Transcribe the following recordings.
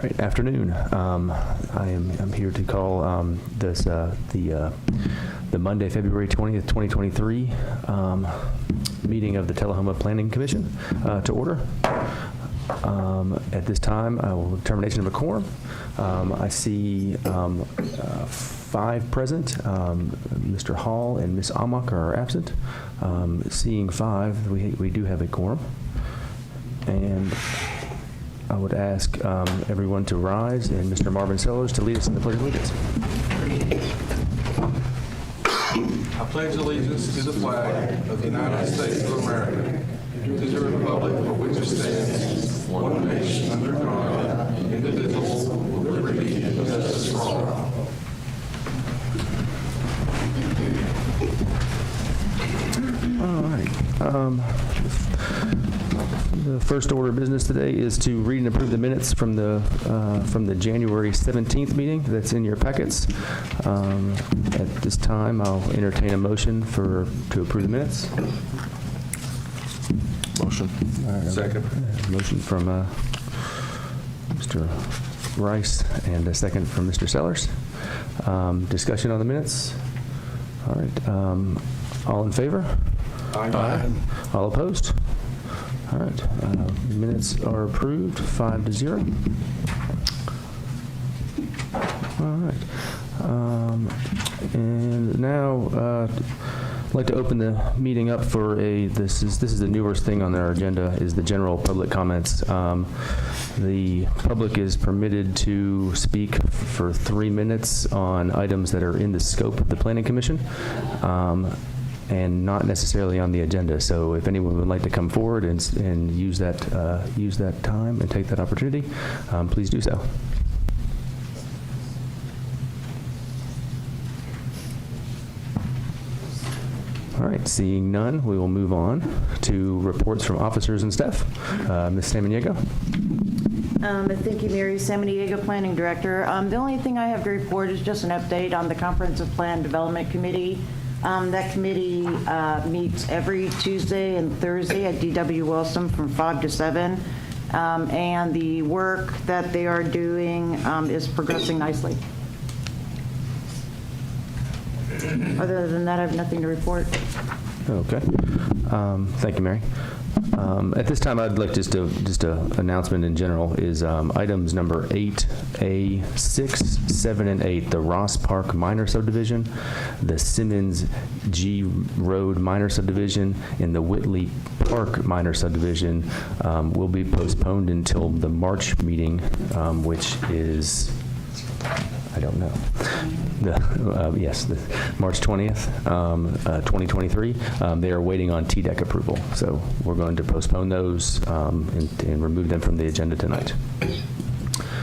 right, afternoon. I'm here to call the Monday, February 20th, 2023 meeting of the Tullahoma Planning Commission to order. At this time, determination of a quorum. I see 5 present. Mr. Hall and Ms. Amok are absent. Seeing 5, we do have a quorum. And I would ask everyone to rise and Mr. Marvin Sellers to lead us in the Pledge of Allegiance. I pledge allegiance to the flag of the United States of America, to the republic for which it stands, one nation under God, indivisible, with liberty and justice for all. All right. The first order of business today is to read and approve the minutes from the January 17th meeting that's in your packets. At this time, I'll entertain a motion to approve the minutes. Motion. Right, Second. Motion from Mr. Rice and a second from Mr. Sellers. Discussion on the minutes. All right. All in favor? Aye. All opposed? All right. Minutes are approved, 5-0. All right. And now I'd like to open the meeting up for this is the newest thing on our agenda, is the general public comments. The public is permitted to speak for 3 minutes on items that are in the scope of the Planning Commission. And not necessarily on the agenda. So if anyone would like to come forward and use that time and take that opportunity, please do so. All right, seeing none, we will move on to reports from officers and staff. Ms. Samaniego. Thank you, Mary. Samaniego, Planning Director. The only thing I have to report is just an update on the Comprehensive Plan Development Committee. That committee meets every Tuesday and Thursday at D.W. Wilson from 5 to 7. And the work that they are doing is progressing nicely. Other than that, I have nothing to report. Okay. Thank you, Mary. At this time, I'd like just an announcement in general is items number 8A, 6, 7, and 8, the Ross Park Minor Subdivision, the Simmons G Road Minor Subdivision, and the Whitley Park Minor Subdivision will be postponed until the March meeting, which is, I don't know. Yes, the March 20th, 2023. They are waiting on TDEC approval, so we're going to postpone those and remove them from the agenda tonight.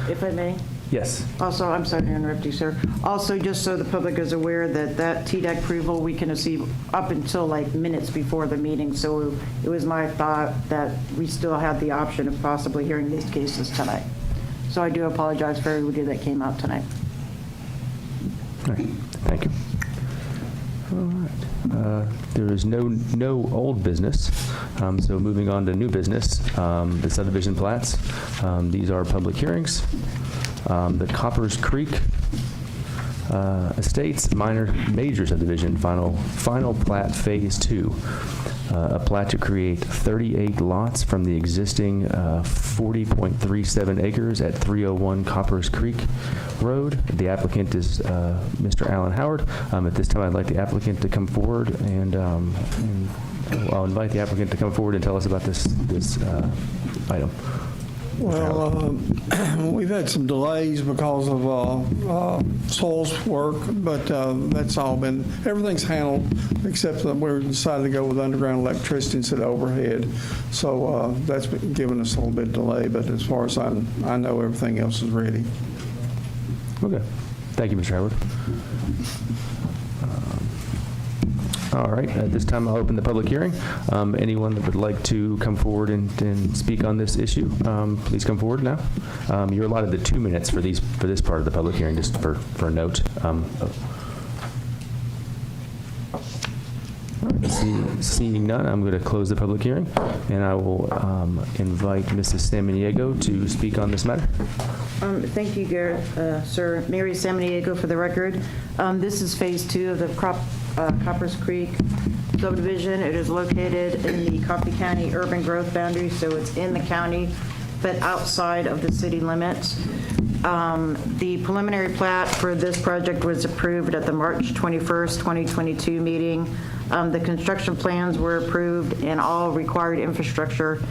If I may? Yes. Also, I'm sorry to interrupt you, sir. Also, just so the public is aware that TDEC approval we can receive up until like minutes before the meeting. So it was my thought that we still had the option of possibly hearing these cases tonight. So I do apologize for everybody that came out tonight. All right. Thank you. All right. There is no old business, so moving on to new business, the subdivision plats. These are public hearings. The Coppers Creek Estates major subdivision final plat phase 2. A plat to create 38 lots from the existing 40.37 acres at 301 Coppers Creek Road. The applicant is Mr. Alan Howard. At this time, I'd like the applicant to come forward, and I'll invite the applicant to come forward and tell us about this item. Well, we've had some delays because of soils work, but that's all been, everything's handled except that we decided to go with underground electricity instead of overhead. So that's been giving us a little bit of delay, but as far as I know, everything else is ready. Okay. Thank you, Mr. Howard. All right, at this time I'll open the public hearing. Anyone that would like to come forward and speak on this issue, please come forward now. You're allotted the 2 minutes for this part of the public hearing, just for a note. All right, seeing none, I'm going to close the public hearing, and I will invite Mrs. Samaniego to speak on this matter. Thank you, Garrett, sir. Mary Samaniego for the record. This is Phase 2 of the Coppers Creek subdivision. It is located in the Coffee County urban growth boundary, so it's in the county, but outside of the city limits. The preliminary plat for this project was approved at the March 21st, 2022 meeting. The construction plans were approved and all required infrastructure,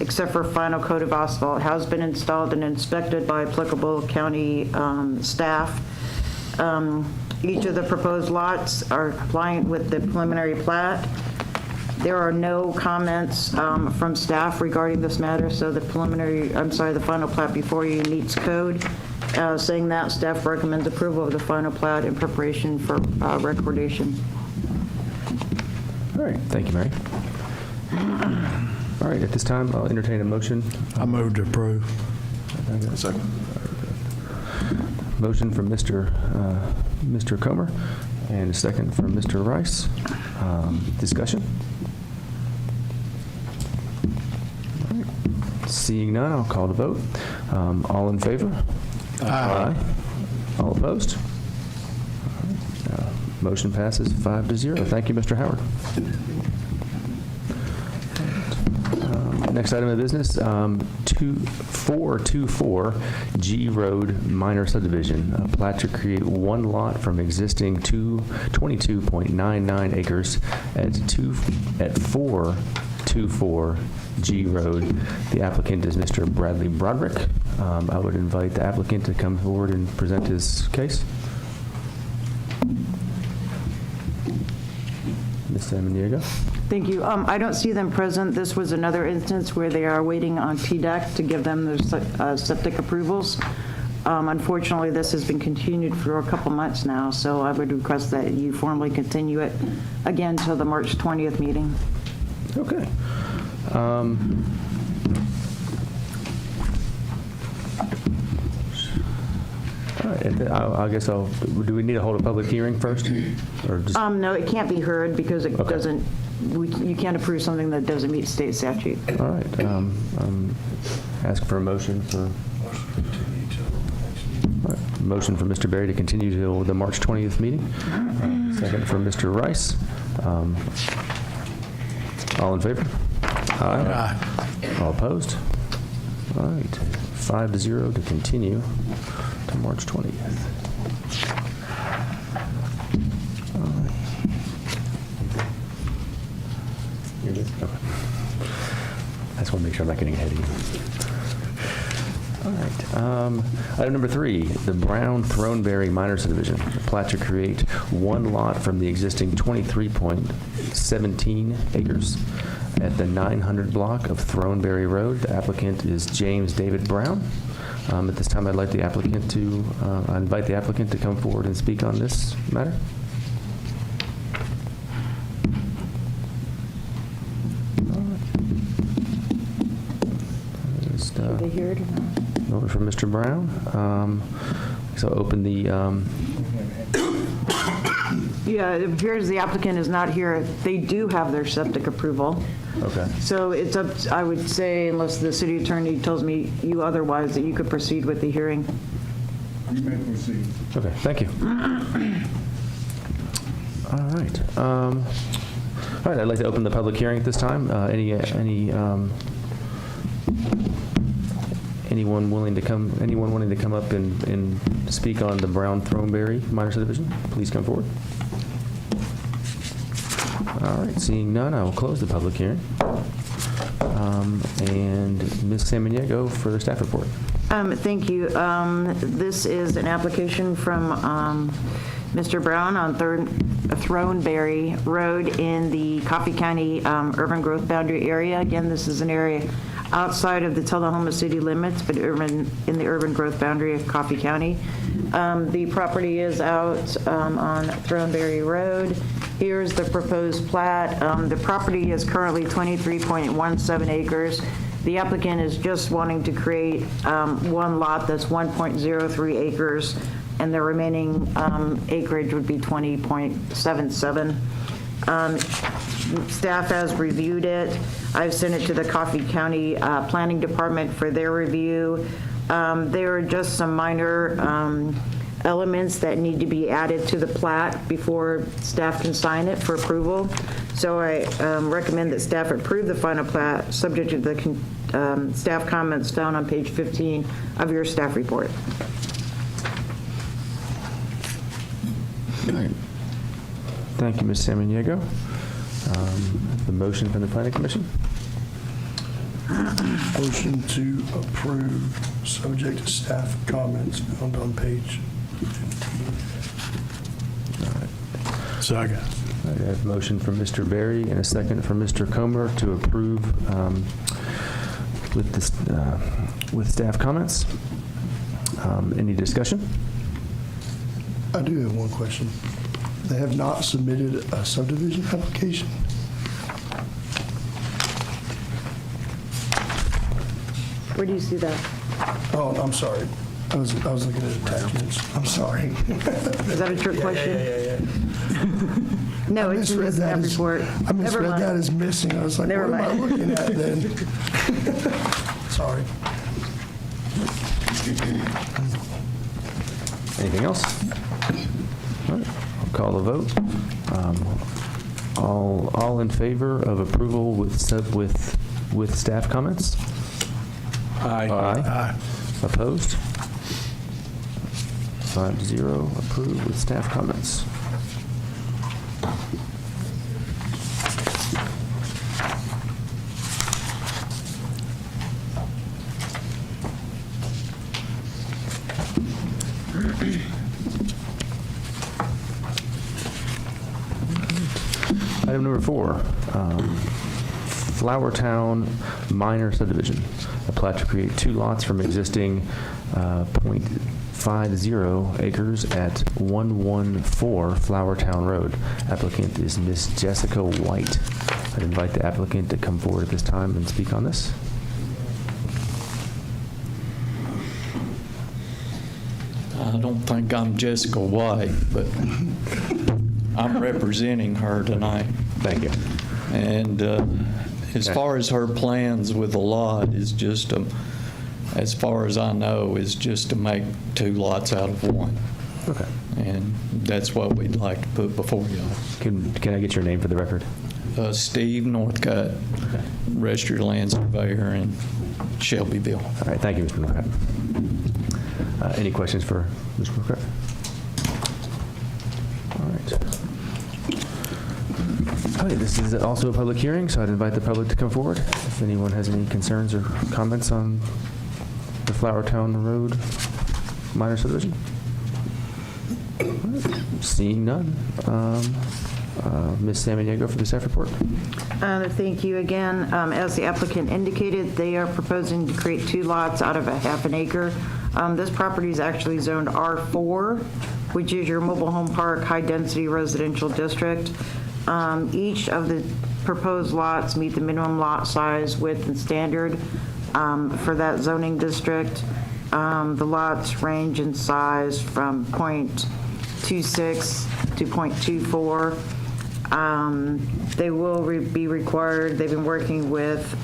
except for final coat of asphalt, has been installed and inspected by applicable county staff. Each of the proposed lots are compliant with the preliminary plat. There are no comments from staff regarding this matter, so the final plat before you meets code. Saying that, staff recommends approval of the final plat in preparation for recordation. All right, thank you, Mary. All right, at this time, I'll entertain a motion. I move to approve. Second. Motion from Mr. Comer and a second from Mr. Rice. Discussion? All right. Seeing none, I'll call the vote. All in favor? Aye. All opposed? All right. Motion passes 5-0. Thank you, Mr. Howard. Next item of business, 424 G Road Minor Subdivision, a plat to create one lot from existing 22.99 acres at 424 G Road. The applicant is Mr. Bradley Broderick. I would invite the applicant to come forward and present his case. Ms. Samaniego. Thank you. I don't see them present. This was another instance where they are waiting on TDEC to give them their septic approvals. Unfortunately, this has been continued for a couple months now, so I would request that you formally continue it again till the March 20th meeting. Okay. All right, I guess do we need to hold a public hearing first? Or just, No, it can't be heard because it Okay. doesn't, you can't approve something that doesn't meet state statute. all right. Ask for a motion for. All right, motion for Mr. Berry to continue till the March 20th meeting. Second for Mr. Rice. All in favor? Aye. All opposed? All right. 5-0 to continue to March 20th. All right. You're good? Okay. I just want to make sure I'm not getting ahead of you. All right. Item number 3, the Brown Throneberry Minor Subdivision. A plat to create one lot from the existing 23.17 acres at the 900 block of Throneberry Road. The applicant is James David Brown. At this time, I'd like the applicant to, I invite the applicant to come forward and speak on this matter. Are they here or not? Motion from Mr. Brown. So open the, Yeah, it appears the applicant is not here. They do have their septic approval. okay. So it's up, I would say, unless the city attorney tells me you otherwise, that you could proceed with the hearing. You may proceed. Okay, thank you. All right. All right, I'd like to open the public hearing at this time. Anyone wanting to come up and speak on the Brown Throneberry Minor Subdivision, please come forward. All right, seeing none, I will close the public hearing. And Ms. Samaniego for the staff report. Thank you. This is an application from Mr. Brown on Throneberry Road in the Coffee County urban growth boundary area. Again, this is an area outside of the Tullahoma city limits, but in the urban growth boundary of Coffee County. The property is out on Throneberry Road. Here's the proposed plat. The property is currently 23.17 acres. The applicant is just wanting to create one lot that's 1.03 acres, and the remaining acreage would be 20.77. Staff has reviewed it. I've sent it to the Coffee County Planning Department for their review. There are just some minor elements that need to be added to the plat before staff can sign it for approval. So I recommend that staff approve the final plat, subject to the staff comments found on page 15 of your staff report. All right. Thank you, Ms. Samaniego. The motion from the Planning Commission? Motion to approve, subject to staff comments found on page 15. Second. I have a motion from Mr. Berry and a second from Mr. Comer to approve with staff comments. Any discussion? I do have one question. They have not submitted a subdivision application? Where do you see that? Oh, I'm sorry. I was looking at attachments. I'm sorry. Is that a trick question? No, I it's in the misread staff that as- report. I Never misread mind. that as missing. I was like, what Never am I mind. looking at then? Sorry. Anything else? All right, I'll call the vote. All in favor of approval with staff comments? Aye. Aye. Opposed? 5-0, approved with staff comments. Item number 4, Flowertown minor subdivision. A plat to create 2 lots from existing .50 acres at 114 Flowertown Road. Applicant is Miss Jessica White. I'd invite the applicant to come forward at this time and speak on this. I don't think I'm Jessica White, but I'm representing her tonight. Thank you. And as far as her plans with the lot is just, as far as I know, is just to make 2 lots out of 1. Okay. And that's what we'd like to put before y'all. Can I get your name for the record? Steve Northcutt, Registered Land Surveyor in Shelbyville. All right, thank you, Mr. Northcutt. Any questions for Mr. Northcutt? All right. Okay, this is also a public hearing, so I'd invite the public to come forward. If anyone has any concerns or comments on the Flowertown Road minor subdivision. All right, seeing none. Ms. Samaniego for the staff report. Thank you again. As the applicant indicated, they are proposing to create 2 lots out of a half an acre. This property is actually zoned R4, which is your mobile home park, high-density residential district. Each of the proposed lots meet the minimum lot size, width, and standard for that zoning district. The lots range in size from .26 to .24. They will be required, they've been working with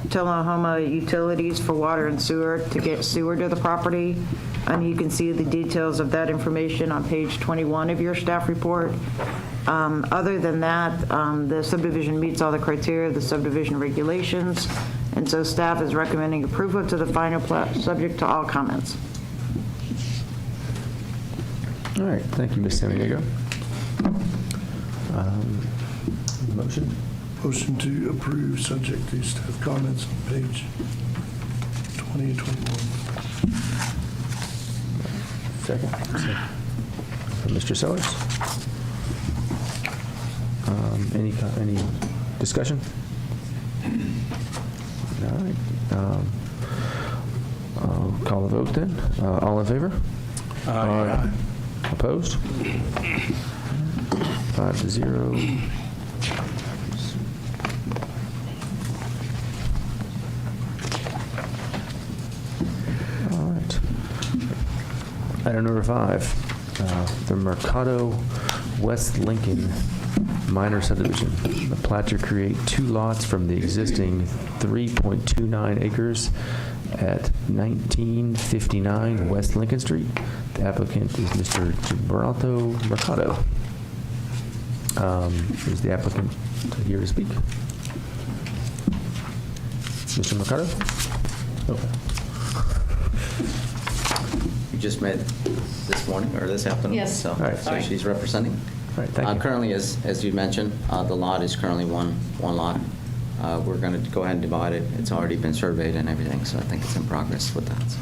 Tullahoma Utilities for water and sewer to get sewer to the property. And you can see the details of that information on page 21 of your staff report. Other than that, the subdivision meets all the criteria of the subdivision regulations. And so staff is recommending approval to the final plat, subject to all comments. All right, thank you, Ms. Samaniego. Motion? Motion to approve, subject to staff comments on page 20 and 21. Second. From Mr. Sellers. Any discussion? All right. I'll call the vote then. All in favor? Aye. Opposed? 5-0. All right. Item number 5, the Mercado West Lincoln minor subdivision. The plat to create 2 lots from the existing 3.29 acres at 1959 West Lincoln Street. The applicant is Mr. Gilberto Mercado. Is the applicant here to speak? Mr. Mercado? Okay. You just met this morning or this afternoon? Yes. So, All right. so she's representing. All right, thank you. Currently, as you mentioned, the lot is currently one lot. We're going to go ahead and divide it. It's already been surveyed and everything, so I think it's in progress with that. So.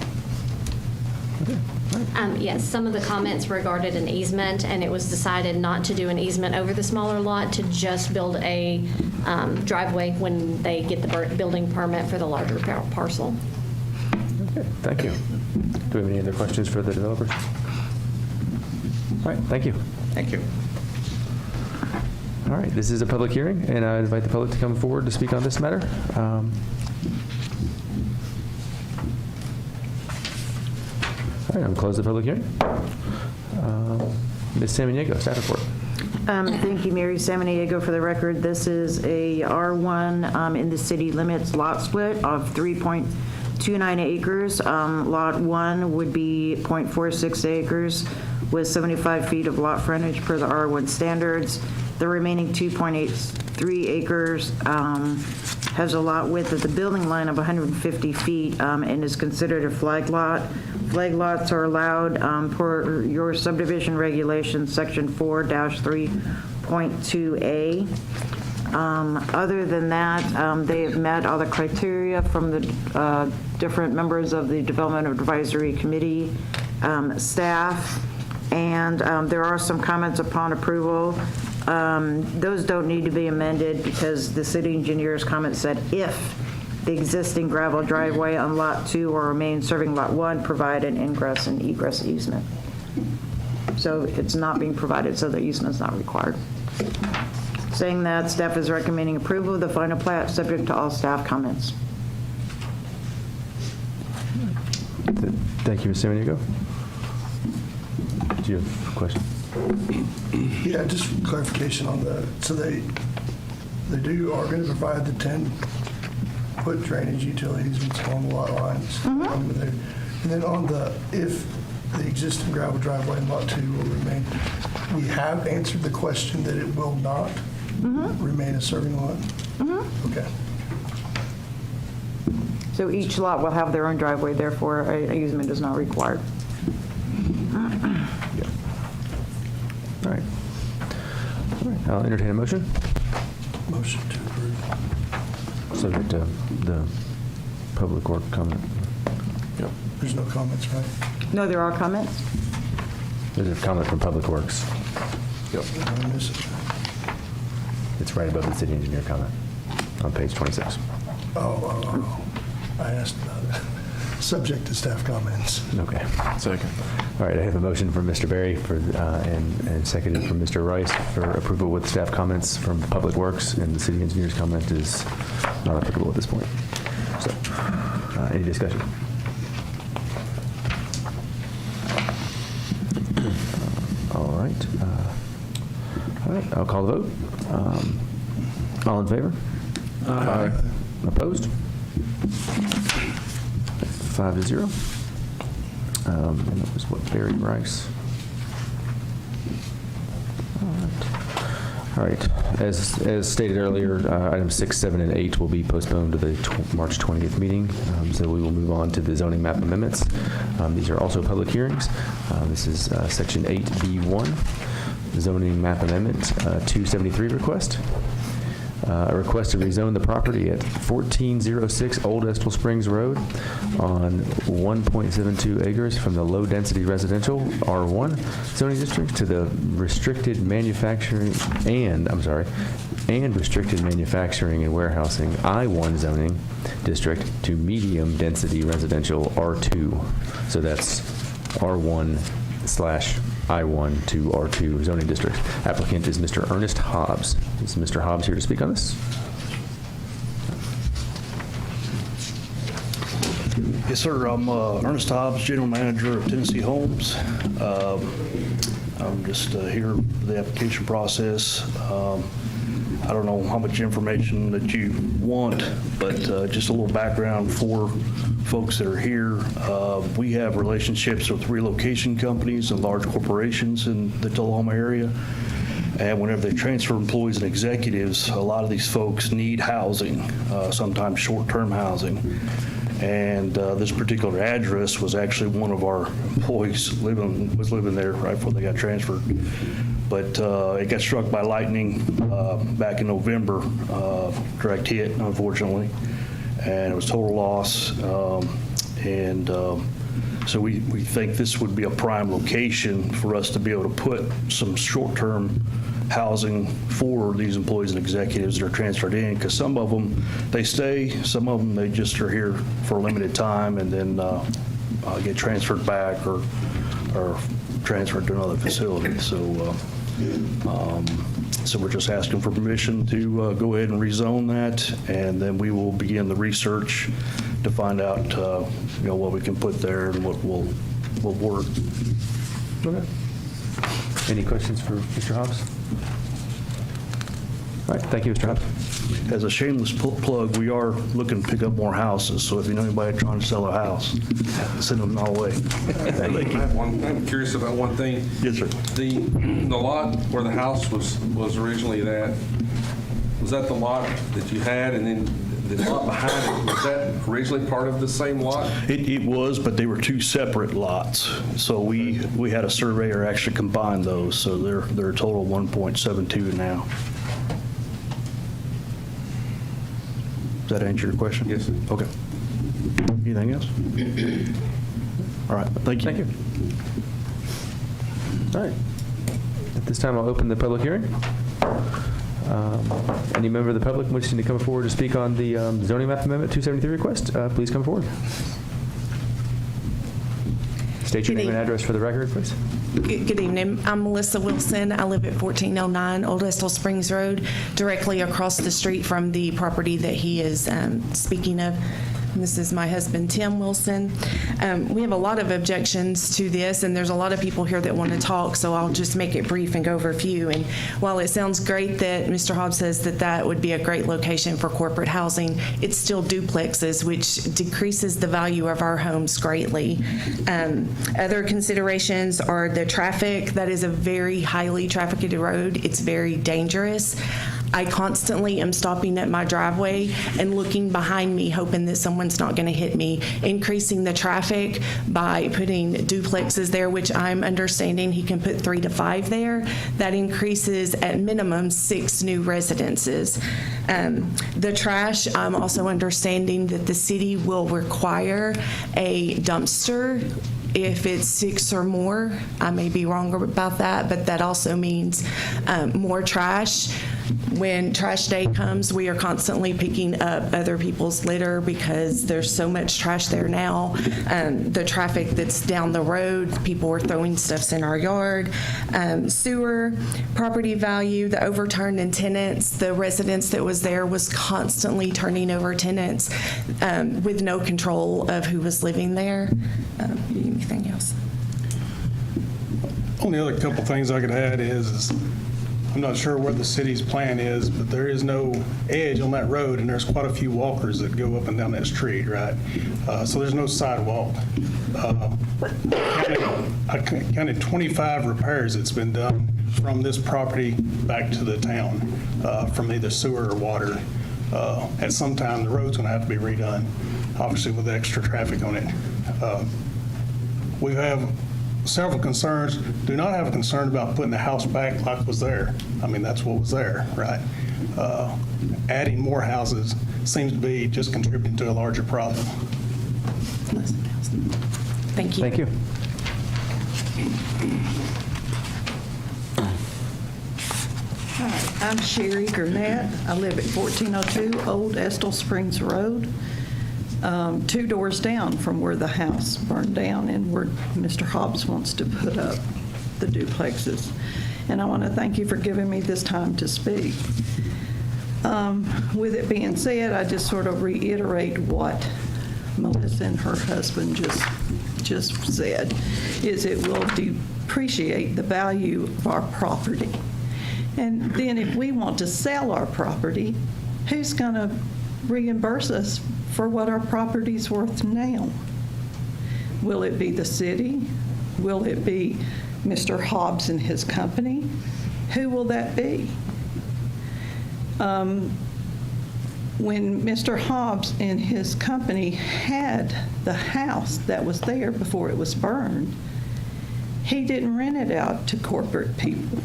Yes, some of the comments regarded an easement, and it was decided not to do an easement over the smaller lot, to just build a driveway when they get the building permit for the larger parcel. Okay, thank you. Do we have any other questions for the developers? All right, thank you. Thank you. All right, this is a public hearing, and I invite the public to come forward to speak on this matter. All right, I'm close the public hearing. Ms. Samaniego, staff report. Thank you, Mary Samaniego. For the record, this is a R1 in the city limits lot split of 3.29 acres. Lot 1 would be 0.46 acres with 75 feet of lot frontage per the R1 standards. The remaining 2.83 acres has a lot width at the building line of 150 feet and is considered a flag lot. Flag lots are allowed per your subdivision regulations, section 4-3.2A. Other than that, they have met all the criteria from the different members of the Development Advisory Committee staff, and there are some comments upon approval. Those don't need to be amended because the city engineer's comment said if the existing gravel driveway on Lot 2 will remain serving Lot 1, provide an ingress and egress easement. So it's not being provided, so the easement is not required. Saying that, staff is recommending approval of the final plat, subject to all staff comments. Thank you, Ms. Samaniego. Do you have a question? Yeah, just clarification on the, so they are going to provide the 10-foot drainage utilities along the lot lines. And then on the, if the existing gravel driveway in Lot 2 will remain, we have answered the question that it will not remain a serving lot? Okay. So each lot will have their own driveway, therefore an easement is not required. All right. All right, I'll entertain a motion. Motion to approve. Subject to the public work comment. Yep. There's no comments, right? No, there are comments? There's a comment from Public Works. Yep. I miss it. It's right above the city engineer comment on page 26. Oh. I asked about it. Subject to staff comments. Okay. Second. All right, I have a motion from Mr. Berry and seconded from Mr. Rice for approval with staff comments from Public Works, and the city engineer's comment is not applicable at this point. So, any discussion? All right. I'll call the vote. All in favor? Aye. Opposed? 5-0. And that was what, Barry Rice. All right. As stated earlier, items 6, 7, and 8 will be postponed to the March 20th meeting. So we will move on to the zoning map amendments. These are also public hearings. This is section 8B1, zoning map amendment 273 request. A request to rezone the property at 1406 Old Estill Springs Road on 1.72 acres from the low-density residential R1 zoning district to the restricted manufacturing and restricted manufacturing and warehousing I1 zoning district to medium-density residential R2. So that's R1/I1 to R2 zoning district. Applicant is Mr. Ernest Hobbs. Is Mr. Hobbs here to speak on this? Yes, sir. I'm Ernest Hobbs, General Manager of Tennessee Homes. I'm just here for the application process. I don't know how much information that you want, but just a little background for folks that are here. We have relationships with relocation companies and large corporations in the Tullahoma area. And whenever they transfer employees and executives, a lot of these folks need housing, sometimes short-term housing. And this particular address was actually one of our employees was living there right before they got transferred. But it got struck by lightning back in November, direct hit, unfortunately, and it was total loss. So we think this would be a prime location for us to be able to put some short-term housing for these employees and executives that are transferred in, because some of them, they stay, some of them, they just are here for a limited time and then get transferred back or transferred to another facility. So we're just asking for permission to go ahead and rezone that, and then we will begin the research to find out, what we can put there and what will work. Okay. Any questions for Mr. Hobbs? All right, thank you, Mr. Hobbs. As a shameless plug, we are looking to pick up more houses, so if you know anybody trying to sell a house, send them our way. I'm curious about one thing. Yes, sir. The lot where the house was originally at, was that the lot that you had, and then the lot behind it, was that originally part of the same lot? It was, but they were two separate lots. So we had a surveyor actually combine those, so they're a total 1.72 now. Does that answer your question? Yes, sir. Okay. Anything else? All right, thank you. Thank you. All right. At this time, I'll open the public hearing. Any member of the public wishing to come forward to speak on the zoning map amendment 273 request, please come forward. State your name and address for the record, please. Good evening. I'm Melissa Wilson. I live at 1409 Old Estill Springs Road, directly across the street from the property that he is speaking of. This is my husband, Tim Wilson. We have a lot of objections to this, and there's a lot of people here that want to talk, so I'll just make it brief and go over a few. And while it sounds great that Mr. Hobbs says that that would be a great location for corporate housing, it's still duplexes, which decreases the value of our homes greatly. Other considerations are the traffic. That is a very highly trafficked road. It's very dangerous. I constantly am stopping at my driveway and looking behind me, hoping that someone's not going to hit me. Increasing the traffic by putting duplexes there, which I'm understanding he can put 3 to 5 there. That increases at minimum 6 new residences. The trash, I'm also understanding that the city will require a dumpster if it's 6 or more. I may be wrong about that, but that also means more trash. When trash day comes, we are constantly picking up other people's litter because there's so much trash there now. The traffic that's down the road, people are throwing stuffs in our yard. Sewer, property value, the overturned in tenants, the residence that was there was constantly turning over tenants with no control of who was living there. Anything else? Only other couple things I could add is I'm not sure what the city's plan is, but there is no edge on that road, and there's quite a few walkers that go up and down that street, right? So there's no sidewalk. I counted 25 repairs that's been done from this property back to the town, from either sewer or water. At some time, the road's going to have to be redone, obviously with extra traffic on it. We have several concerns. Do not have a concern about putting the house back like was there. I mean, that's what was there, right? Adding more houses seems to be just contributing to a larger problem. Thank you. Thank you. Hi, I'm Sherry Gurnett. I live at 1402 Old Estill Springs Road, 2 doors down from where the house burned down and where Mr. Hobbs wants to put up the duplexes. And I want to thank you for giving me this time to speak. With it being said, I just sort of reiterate what Melissa and her husband just said, is it will appreciate the value of our property. And then if we want to sell our property, who's going to reimburse us for what our property's worth now? Will it be the city? Will it be Mr. Hobbs and his company? Who will that be? When Mr. Hobbs and his company had the house that was there before it was burned, he didn't rent it out to corporate people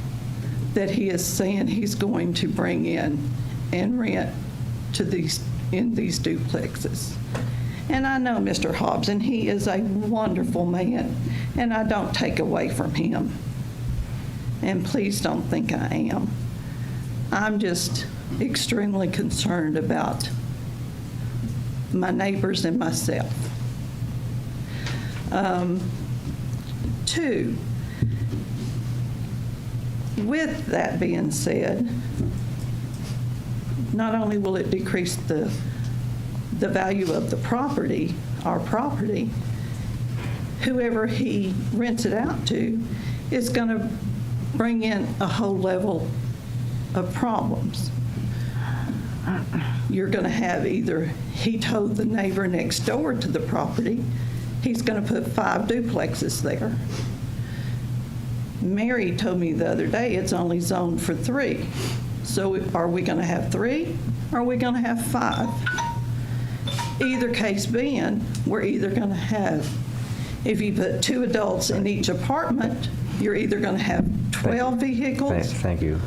that he is saying he's going to bring in and rent to these duplexes. And I know Mr. Hobbs, and he is a wonderful man, and I don't take away from him. And please don't think I am. I'm just extremely concerned about my neighbors and myself. Two, with that being said, not only will it decrease the value of the property, our property, whoever he rents it out to is going to bring in a whole level of problems. You're going to have either, he told the neighbor next door to the property, he's going to put 5 duplexes there. Mary told me the other day it's only zoned for 3. So are we going to have 3 or are we going to have 5? Either case being, we're either going to have, if you put 2 adults in each apartment, you're either going to have 12 vehicles Thank you.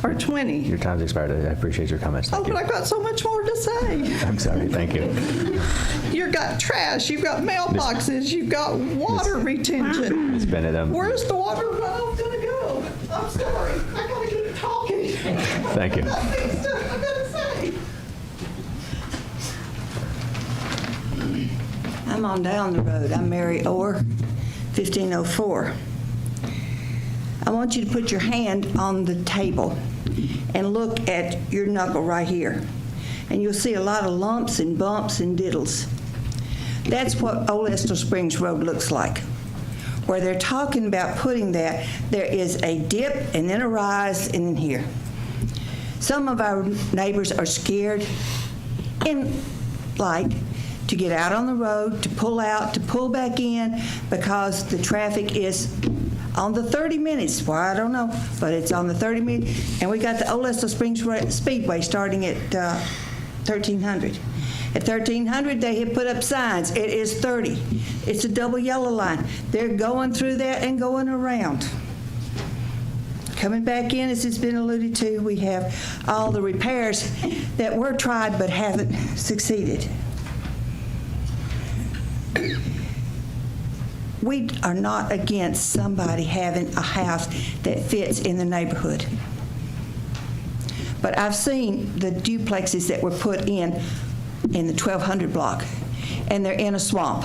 or 20. Your time's expired. I appreciate your comments. Oh, Thank but you. I've got so much more to say. I'm sorry. Thank you. You've got trash, you've got mailboxes, you've got water retention. Ms. Bennett, Where's the water runoff going to go? I'm sorry, I got to keep talking. Thank you. I've got things I've got to say. I'm on down the road. I'm Mary Orr, 1504. I want you to put your hand on the table and look at your knuckle right here. And you'll see a lot of lumps and bumps and diddles. That's what Old Estill Springs Road looks like. Where they're talking about putting that, there is a dip and then a rise and then here. Some of our neighbors are scared in light to get out on the road, to pull out, to pull back in, because the traffic is on the 30 minutes. Why, I don't know, but it's on the 30 minutes. And we got the Old Estill Springs Speedway starting at 1300. At 1300, they have put up signs. It is 30. It's a double yellow line. They're going through that and going around. Coming back in, as it's been alluded to, we have all the repairs that were tried but haven't succeeded. We are not against somebody having a house that fits in the neighborhood. But I've seen the duplexes that were put in the 1200 block, and they're in a swamp.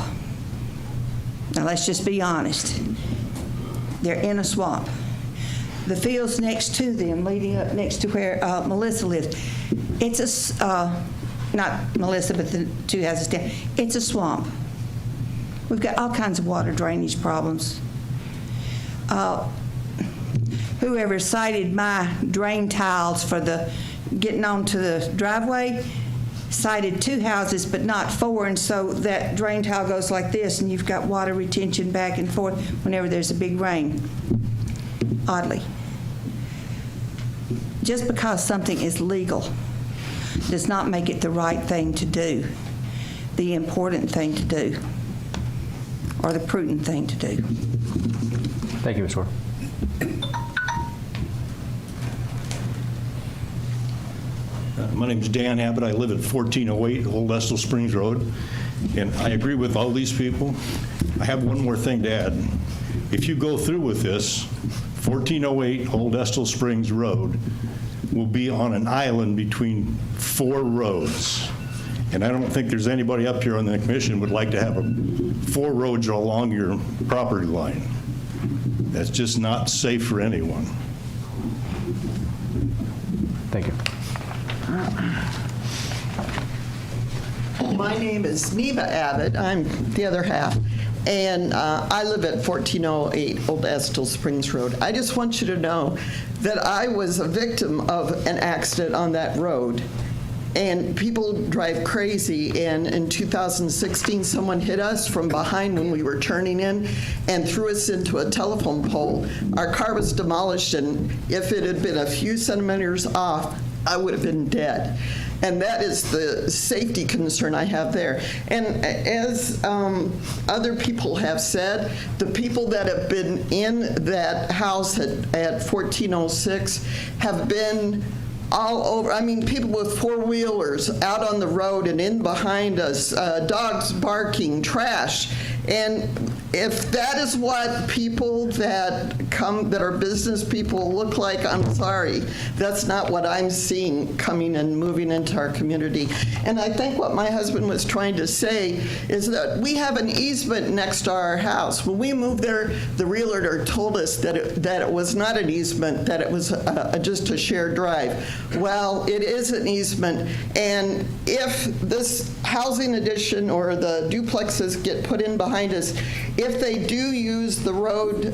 Now, let's just be honest. They're in a swamp. The fields next to them, leading up next to where Melissa lives, it's a, not Melissa, but the 2 houses down, it's a swamp. We've got all kinds of water drainage problems. Whoever cited my drain tiles for the getting onto the driveway cited 2 houses but not 4, and so that drain tile goes like this, and you've got water retention back and forth whenever there's a big rain, oddly. Just because something is legal does not make it the right thing to do, the important thing to do, or the prudent thing to do. Thank you, Ms. Orr. My name's Dan Abbott. I live at 1408 Old Estill Springs Road, and I agree with all these people. I have one more thing to add. If you go through with this, 1408 Old Estill Springs Road will be on an island between 4 roads. And I don't think there's anybody up here on the commission would like to have 4 roads along your property line. That's just not safe for anyone. Thank you. My name is Neva Abbott. I'm the other half. And I live at 1408 Old Estill Springs Road. I just want you to know that I was a victim of an accident on that road. And people drive crazy. And in 2016, someone hit us from behind when we were turning in and threw us into a telephone pole. Our car was demolished, and if it had been a few centimeters off, I would have been dead. And that is the safety concern I have there. And as other people have said, the people that have been in that house at 1406 have been all over. I mean, people with four-wheelers out on the road and in behind us, dogs barking, trash. And if that is what people that are business people look like, I'm sorry. That's not what I'm seeing coming and moving into our community. And I think what my husband was trying to say is that we have an easement next to our house. When we moved there, the realtor told us that it was not an easement, that it was just a shared drive. Well, it is an easement, and if this housing addition or the duplexes get put in behind us, if they do use the road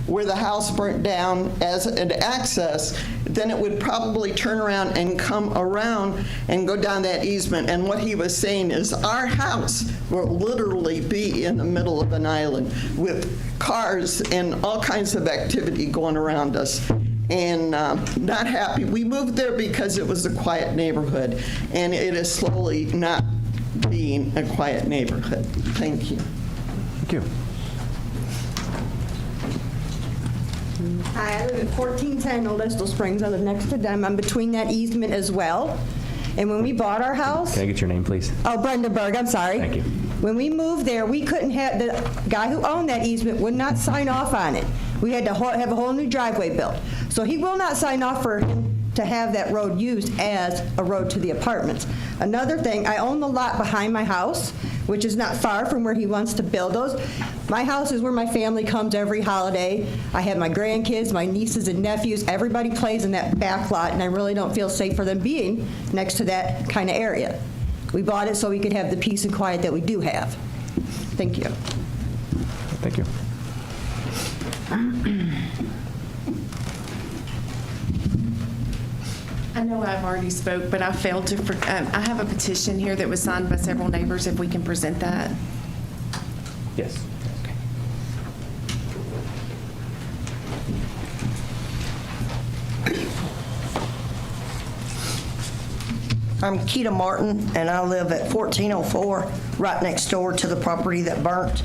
where the house burnt down as an access, then it would probably turn around and come around and go down that easement. And what he was saying is our house will literally be in the middle of an island with cars and all kinds of activity going around us. And not happy. We moved there because it was a quiet neighborhood, and it is slowly not being a quiet neighborhood. Thank you. Thank you. Hi, I live at 1410 Old Estill Springs. I live next to them. I'm between that easement as well. And when we bought our house... Can I get your name, please? Oh, Brenda Berg, I'm sorry. Thank you. When we moved there, we couldn't have, the guy who owned that easement would not sign off on it. We had to have a whole new driveway built. So he will not sign off for him to have that road used as a road to the apartments. Another thing, I own the lot behind my house, which is not far from where he wants to build those. My house is where my family comes every holiday. I have my grandkids, my nieces and nephews. Everybody plays in that back lot, and I really don't feel safe for them being next to that kind of area. We bought it so we could have the peace and quiet that we do have. Thank you. Thank you. I know I've already spoke, but I failed to, I have a petition here that was signed by several neighbors, if we can present that. Yes. I'm Keita Martin, and I live at 1404, right next door to the property that burnt.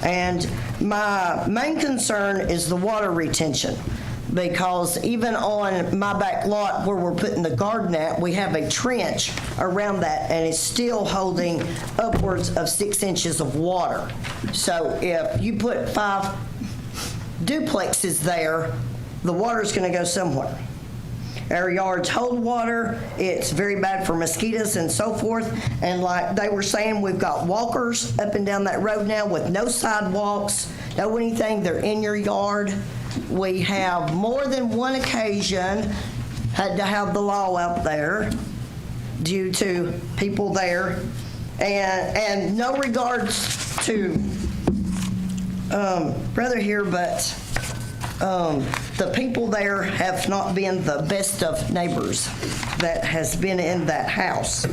And my main concern is the water retention, because even on my back lot where we're putting the garden at, we have a trench around that, and it's still holding upwards of 6 inches of water. So if you put 5 duplexes there, the water's going to go somewhere. Our yards hold water. It's very bad for mosquitoes and so forth. And like they were saying, we've got walkers up and down that road now with no sidewalks, no anything. They're in your yard. We have more than one occasion had to have the law out there due to people there. And no regards to brother here, but the people there have not been the best of neighbors that has been in that house.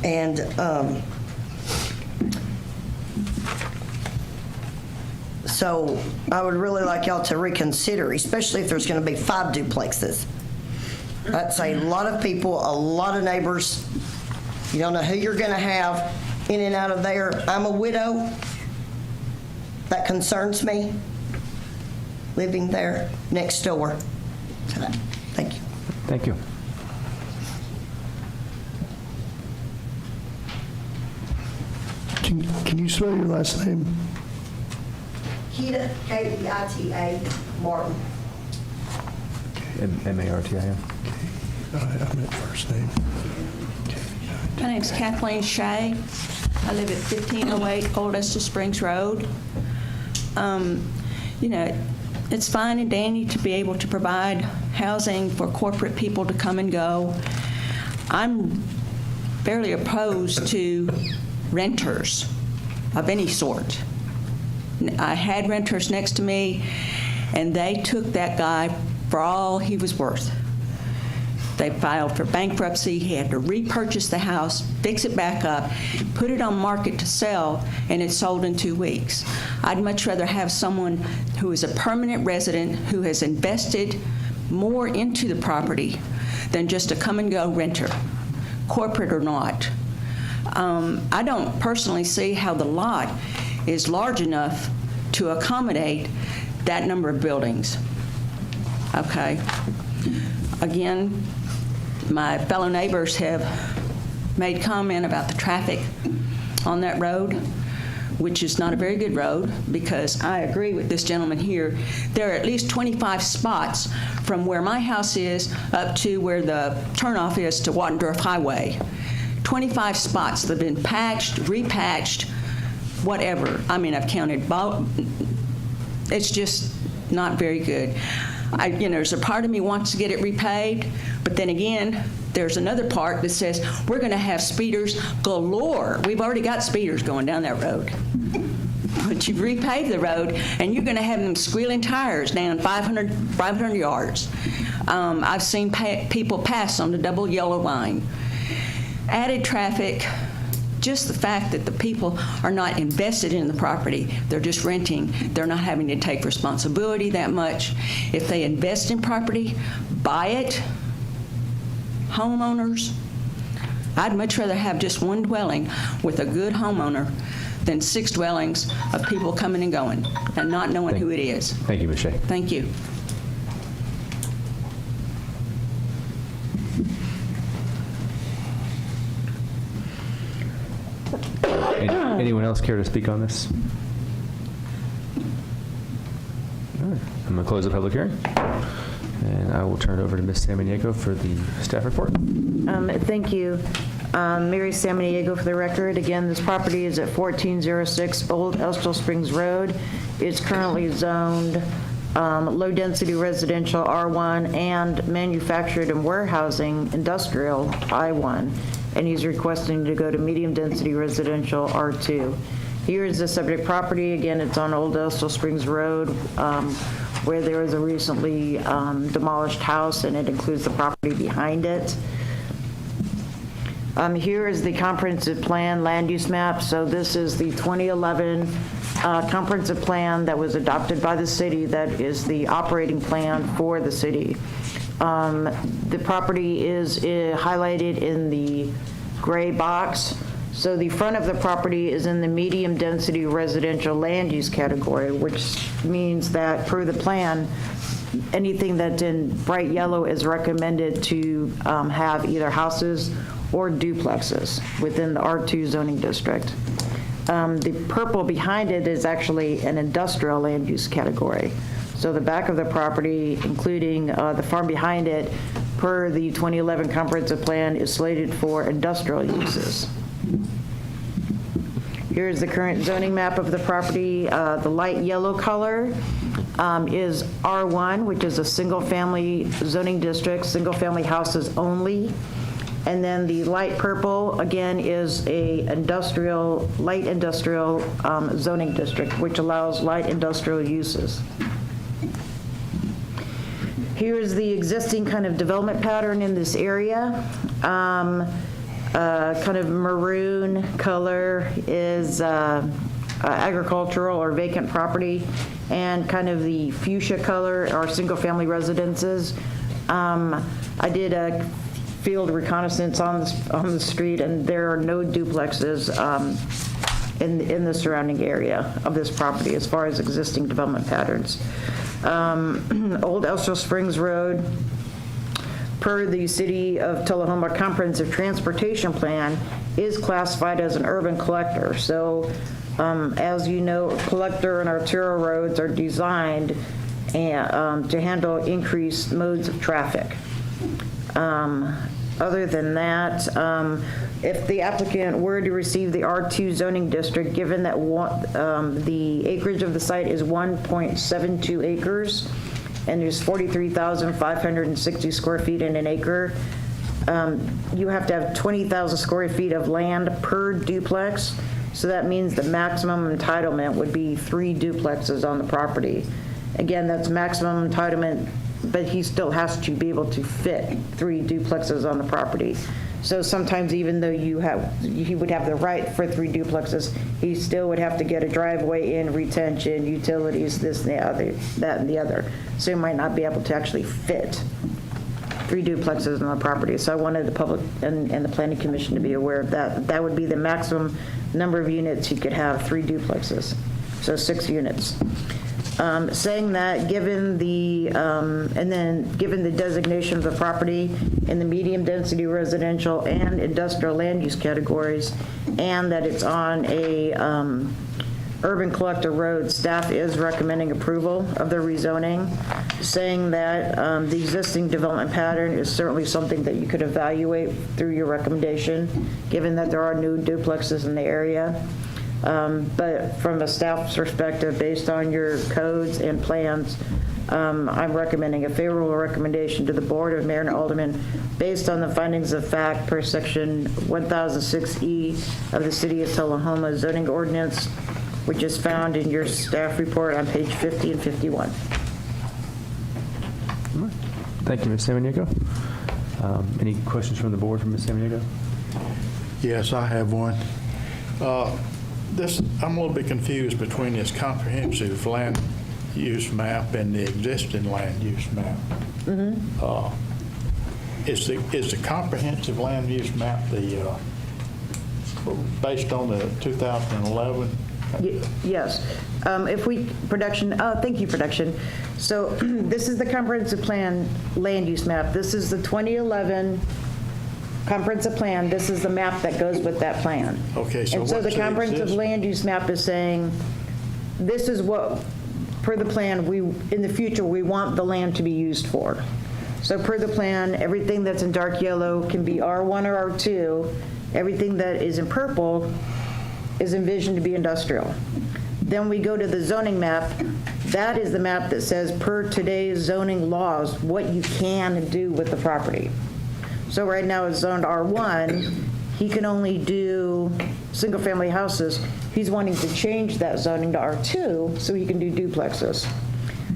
And so I would really like y'all to reconsider, especially if there's going to be 5 duplexes. That's a lot of people, a lot of neighbors. You don't know who you're going to have in and out of there. I'm a widow. That concerns me, living there next door to that. Thank you. Thank you. Can you spell your last name? Keita, K-E-I-T-A, Martin. M-A-R-T-I-N. I meant first name. My name's Kathleen Shea. I live at 1508 Old Estill Springs Road. You know, it's fine and dandy to be able to provide housing for corporate people to come and go. I'm fairly opposed to renters of any sort. I had renters next to me, and they took that guy for all he was worth. They filed for bankruptcy. He had to repurchase the house, fix it back up, put it on market to sell, and it sold in 2 weeks. I'd much rather have someone who is a permanent resident who has invested more into the property than just a come-and-go renter, corporate or not. I don't personally see how the lot is large enough to accommodate that number of buildings. Okay. Again, my fellow neighbors have made comment about the traffic on that road, which is not a very good road, because I agree with this gentleman here. There are at least 25 spots from where my house is up to where the turnoff is to Wattendorf Highway. 25 spots that have been patched, repatched, whatever. I mean, I've counted. It's just not very good. There's a part of me wants to get it repaved, but then again, there's another part that says we're going to have speeders galore. We've already got speeders going down that road. But you repave the road, and you're going to have them squealing tires down 500 yards. I've seen people pass on the double yellow line. Added traffic. Just the fact that the people are not invested in the property, they're just renting, they're not having to take responsibility that much. If they invest in property, buy it, homeowners, I'd much rather have just one dwelling with a good homeowner than 6 dwellings of people coming and going and not knowing who it is. Thank you, Ms. Shea. Thank you. Anyone else care to speak on this? All right. I'm going to close the public hearing, and I will turn it over to Ms. Samaniego for the staff report. Thank you. Mary Samaniego for the record. Again, this property is at 1406 Old Estill Springs Road. It's currently zoned low-density residential R1 and manufactured and warehousing industrial I1. And he's requesting to go to medium-density residential R2. Here is the subject property. Again, it's on Old Estill Springs Road, where there is a recently demolished house, and it includes the property behind it. Here is the comprehensive plan land use map. So this is the 2011 comprehensive plan that was adopted by the city. That is the operating plan for the city. The property is highlighted in the gray box. So the front of the property is in the medium density residential land use category, which means that per the plan, anything that's in bright yellow is recommended to have either houses or duplexes within the R2 zoning district. The purple behind it is actually an industrial land use category. So the back of the property, including the farm behind it, per the 2011 comprehensive plan, is slated for industrial uses. Here's the current zoning map of the property. The light yellow color is R1, which is a single-family zoning district, single-family houses only. And then the light purple, again, is a light industrial zoning district, which allows light industrial uses. Here's the existing kind of development pattern in this area. Kind of maroon color is agricultural or vacant property, and kind of the fuchsia color are single-family residences. I did a field reconnaissance on the street, and there are no duplexes in the surrounding area of this property as far as existing development patterns. Old Estill Springs Road, per the City of Tullahoma Comprehensive Transportation Plan, is classified as an urban collector. So, as you know, collector and arterial roads are designed to handle increased modes of traffic. Other than that, if the applicant were to receive the R2 zoning district, given that the acreage of the site is 1.72 acres, and there's 43,560 square feet in an acre, you have to have 20,000 square feet of land per duplex, So that means the maximum entitlement would be 3 duplexes on the property. Again, that's maximum entitlement, but he still has to be able to fit 3 duplexes on the property. So sometimes even though he would have the right for 3 duplexes, he still would have to get a driveway in, retention, utilities, this and the other, that and the other. So he might not be able to actually fit 3 duplexes on the property. So I wanted the public and the planning commission to be aware of that. That would be the maximum number of units you could have, 3 duplexes, so 6 units. Saying that, given the designation of the property in the medium density residential and industrial land use categories, and that it's on a urban collector road, staff is recommending approval of the rezoning, saying that the existing development pattern is certainly something that you could evaluate through your recommendation, given that there are new duplexes in the area. But from a staff's perspective, based on your codes and plans, I'm recommending a favorable recommendation to the Board of Mayor and Aldermen based on the findings of fact per section 1006E of the City of Tullahoma zoning ordinance, which is found in your staff report on page 50 and 51. Thank you, Ms. Samaniego. Any questions from the board for Ms. Samaniego? Yes, I have one. I'm a little bit confused between this comprehensive land use map and the existing land use map. Is the comprehensive land use map based on the 2011? Yes. Thank you, production. So this is the comprehensive plan land use map. This is the 2011 comprehensive plan. This is the map that goes with that plan. Okay, so and so the what's comprehensive exist? land use map is saying, this is what, per the plan, in the future, we want the land to be used for. So per the plan, everything that's in dark yellow can be R1 or R2. Everything that is in purple is envisioned to be industrial. Then we go to the zoning map. That is the map that says, per today's zoning laws, what you can do with the property. So right now it's zoned R1. He can only do single-family houses. He's wanting to change that zoning to R2 so he can do duplexes.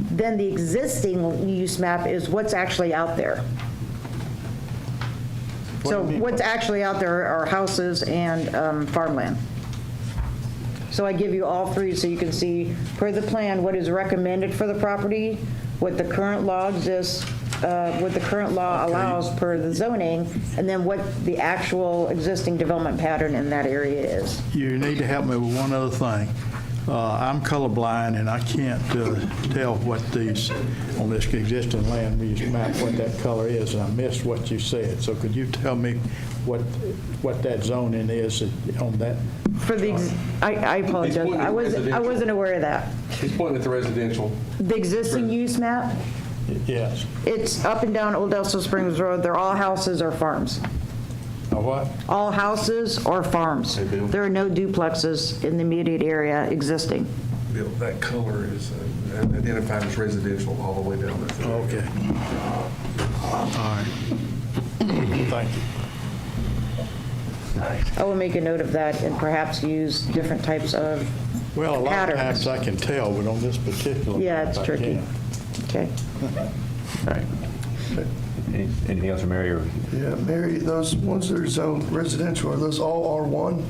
Then the existing use map is what's actually out there. So what's actually out there are houses and farmland. So I give you all 3 so you can see, per the plan, what is recommended for the property, what the current law exists, what the current law allows per the zoning, and then what the actual existing development pattern in that area is. You need to help me with one other thing. I'm colorblind, and I can't tell what these, on this existing land use map, what that color is, and I missed what you said. So could you tell me what that zoning is on that? I apologize. I wasn't aware of that. He's pointing at the residential. The existing use map, Yes. it's up and down Old Estill Springs Road. They're all houses or farms. A what? All houses or farms. There are no duplexes in the immediate area existing. Bill, that color is identified as residential all the way down there. Okay. All right. Thank you. I will make a note of that and perhaps use different types of Well, a lot of patterns. times I can tell, but on this particular. Yeah, map, it's I tricky. can't. Okay. All right. Anything else for Mary? Or? Yeah, Mary, those ones that are zoned residential, are those all R1?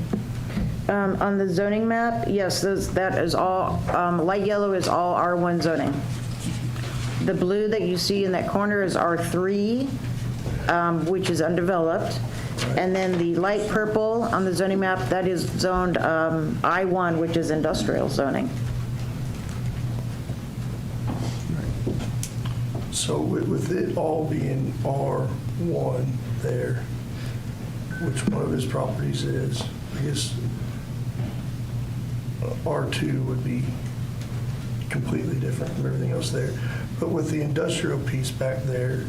On the zoning map, yes, that is all, light yellow is all R1 zoning. The blue that you see in that corner is R3, which is undeveloped. And then the light purple on the zoning map, that is zoned I1, which is industrial zoning. So with it all being R1 there, which one of his properties is, I guess R2 would be completely different from everything else there. But with the industrial piece back there,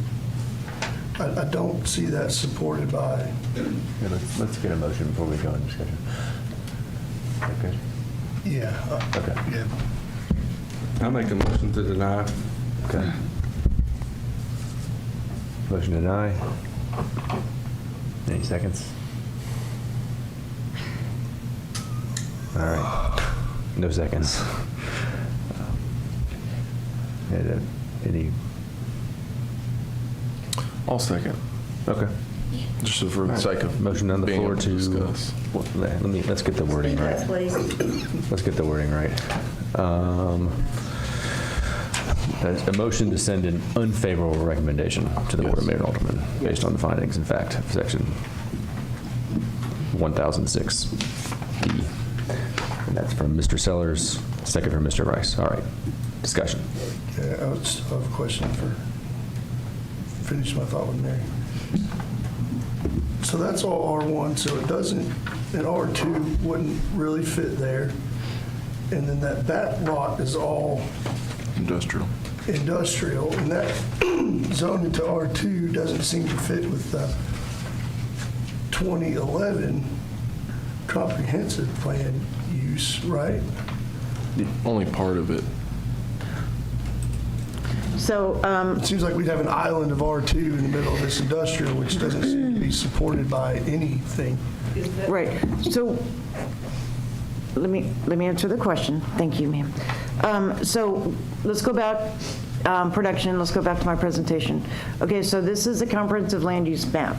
I don't see that supported by. Yeah, let's get a motion before we go into discussion. Okay. Yeah. Okay. Yeah. I make a motion to deny. Okay. Motion to deny. Any seconds? All right. No seconds. Any? I'll second. Okay. Just for the sake of Motion on the being floor able to discuss. Let's get the wording right. Please. Let's get the wording right. A motion to send an unfavorable recommendation to the Board of Mayor and Aldermen based on the findings and fact of section 1006B. And that's from Mr. Sellers, second from Mr. Rice. All right. Discussion. Yeah, I have a question finish my thought with Mary. So that's all R1, so it doesn't, and R2 wouldn't really fit there. And then that back lot is all Industrial. and that zone into R2 doesn't seem to fit with the 2011 comprehensive plan use, right? Only part of it. So, It seems like we'd have an island of R2 in the middle of this industrial, which doesn't seem to be supported by anything. right, so, let me answer the question. Thank you, ma'am. So, let's go back, production, let's go back to my presentation. Okay, so this is a comprehensive land use map.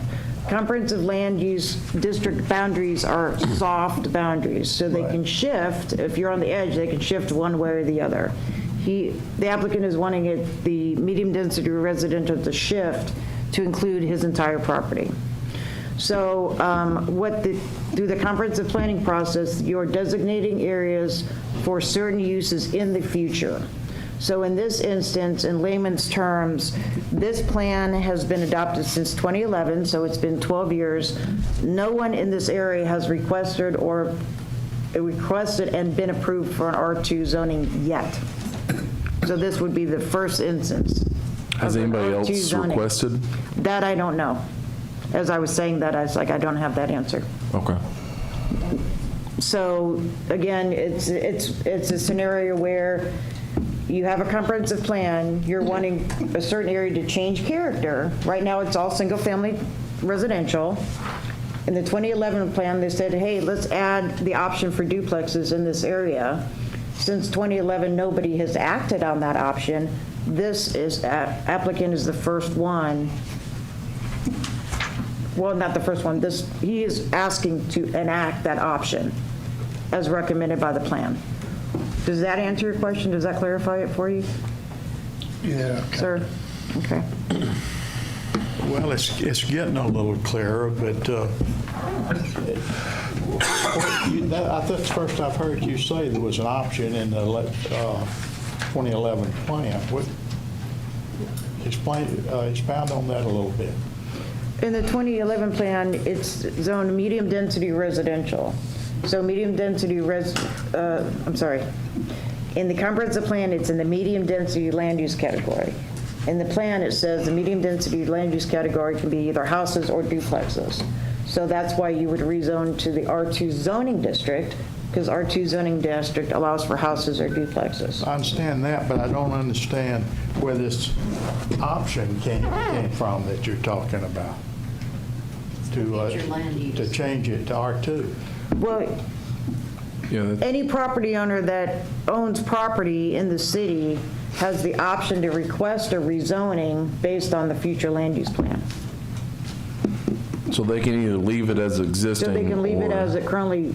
Comprehensive land use district boundaries are soft boundaries, so they can shift. If you're on the edge, they can shift one way or the other. The applicant is wanting the medium-density residential to shift to include his entire property. So through the comprehensive planning process, you're designating areas for certain uses in the future. So in this instance, in layman's terms, this plan has been adopted since 2011, so it's been 12 years. No one in this area has requested and been approved for an R2 zoning yet. So this would be the first instance. Has of an anybody R2 else zoning. requested? That I don't know. As I was saying that, I was like, I don't have that answer. Okay. So again, it's a scenario where you have a comprehensive plan, you're wanting a certain area to change character. Right now, it's all single-family residential. In the 2011 plan, they said, hey, let's add the option for duplexes in this area. Since 2011, nobody has acted on that option. This applicant is the first one. Well, not the first one. He is asking to enact that option as recommended by the plan. Does that answer your question? Does that clarify it for you? Yeah. Sir? Okay. Well, it's getting a little clearer, but that's the first I've heard you say there was an option in the 2011 plan. Expound on that a little bit. In the 2011 plan, it's zoned medium-density residential. So medium-density in the comprehensive plan, it's in the medium-density land use category. In the plan, it says the medium-density land use category can be either houses or duplexes. So that's why you would rezone to the R2 zoning district, because R2 zoning district allows for houses or duplexes. I understand that, but I don't understand where this option came from that you're talking about to change it to R2. Well, any property owner that owns property in the city has the option to request a rezoning based on the future land use plan. So they can either leave it as existing. So they can leave it as it currently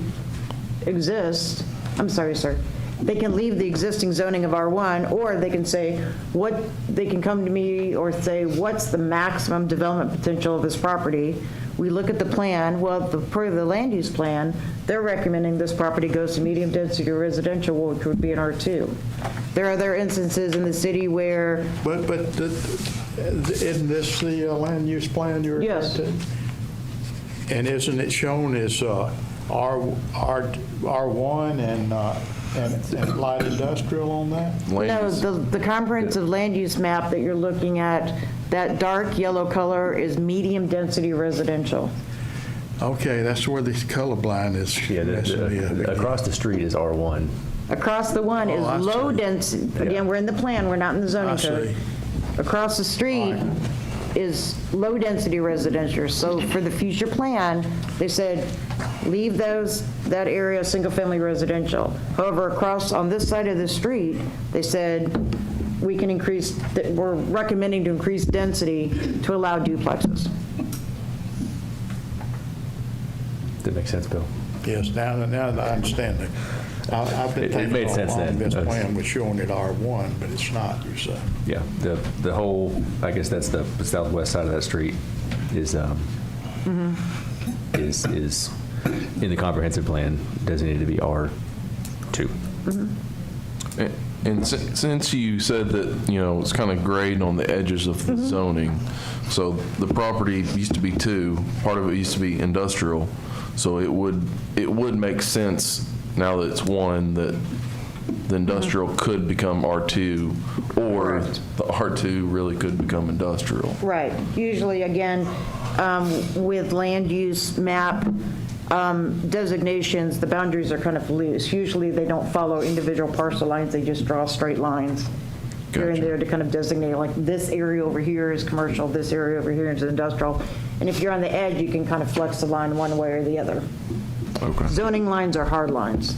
exists. I'm sorry, sir. They can leave the existing zoning of R1, or they can say, they can come to me or say, what's the maximum development potential of this property? We look at the plan. Well, per the land use plan, they're recommending this property goes to medium density residential, which would be an R2. There are other instances in the city where. But isn't this the land use plan you're referring to? Yes. And isn't it shown as R1 and light industrial on that? No, the comprehensive land use map that you're looking at, that dark yellow color is medium density residential. Okay, that's where this colorblind is. Yeah, across the street is R1. Across the one is low density. Again, we're in the plan, we're not in the zoning code. Across the street is low-density residential. So for the future plan, they said, leave that area single-family residential. However, across on this side of the street, they said, we can increase, we're recommending to increase density to allow duplexes. That makes sense, Bill? Yes, now that I understand it. I've been It made thinking sense all along then. this plan was showing it R1, but it's not, you say. Yeah, the whole, I guess that's the southwest side of that street is is in the comprehensive plan designated to be R2. And since you said that, you know, it's kind of grayed on the edges of the zoning, so the property used to be 2, part of it used to be industrial, so it would make sense now that it's 1 that the industrial could become R2, or the R2 really could become industrial. Right. Usually, again, with land use map designations, the boundaries are kind of loose. Usually, they don't follow individual parcel lines. They just draw straight lines here and there to kind of designate, like, this area over here is commercial, this area over here is industrial. And if you're on the edge, you can kind of flex the line one way or the other. Okay. Zoning lines are hard lines.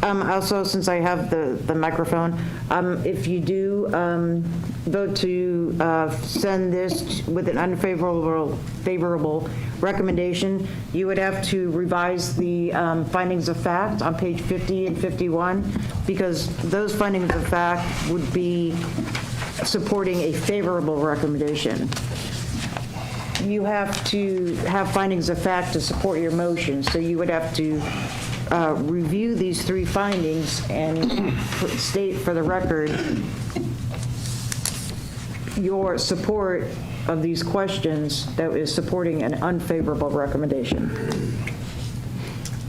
Also, since I have the microphone, if you do vote to send this with an favorable recommendation, you would have to revise the findings of fact on page 50 and 51, because those findings of fact would be supporting a favorable recommendation. You have to have findings of fact to support your motion, so you would have to review these 3 findings and state for the record your support of these questions that is supporting an unfavorable recommendation.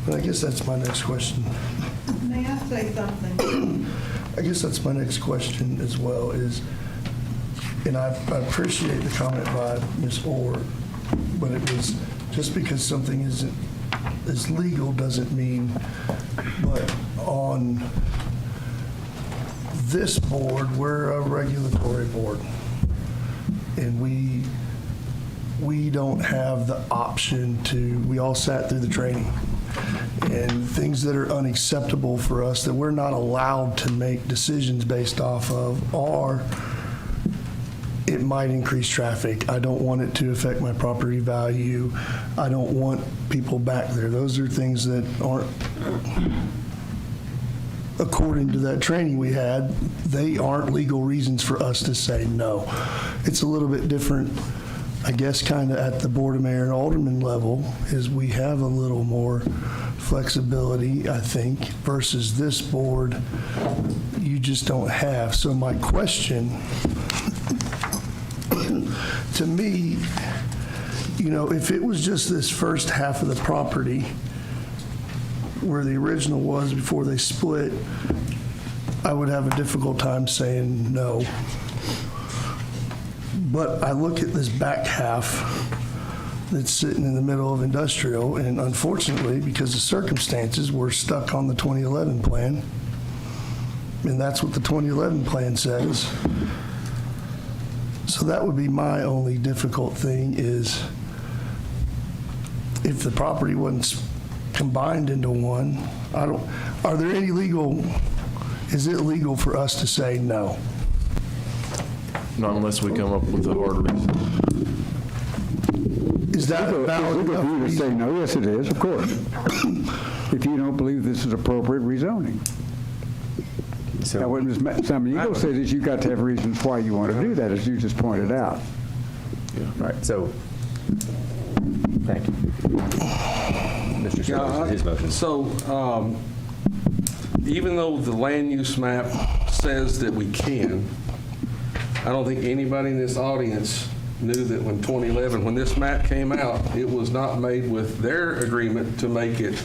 But I guess that's my next question. May I say something? I guess that's my next question as well is, and I appreciate the comment by Ms. Orr, but it was just because something is legal doesn't mean, but on this board, we're a regulatory board, and we don't have the option to, we all sat through the training, and things that are unacceptable for us that we're not allowed to make decisions based off of are, it might increase traffic. I don't want it to affect my property value. I don't want people back there. Those are things that aren't, according to that training we had, they aren't legal reasons for us to say no. It's a little bit different, I guess, kind of at the Board of Mayor and Alderman level, is we have a little more flexibility, I think, versus this board, you just don't have. So my question to me, you know, if it was just this first half of the property where the original was before they split, I would have a difficult time saying no. But I look at this back half that's sitting in the middle of industrial, and unfortunately, because of circumstances, we're stuck on the 2011 plan. And that's what the 2011 plan says. So that would be my only difficult thing is if the property wasn't combined into one, are there any legal, is it legal for us to say no? Not unless we come up with a hard reason. Is that valid It's legal for you to enough? say no. Yes, it is, of course. If you don't believe this is appropriate rezoning. Now, what Ms. Samaniego says is you got to have reasons why you want to do that, as you just pointed out. Right, so, thank you. Mr. Shepard, his motion. So, even though the land use map says that we can, I don't think anybody in this audience knew that when 2011, when this map came out, it was not made with their agreement to make it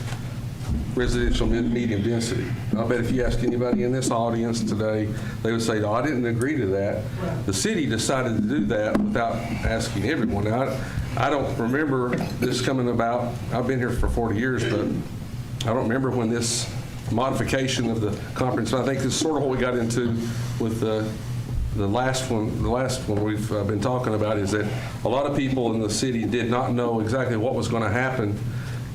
residential medium density. I bet if you ask anybody in this audience today, they would say, no, I didn't agree to that. The city decided to do that without asking everyone. Now, I don't remember this coming about. I've been here for 40 years, but I don't remember when this modification of the comprehensive, I think this is sort of what we got into with the the last one we've been talking about is that a lot of people in the city did not know exactly what was going to happen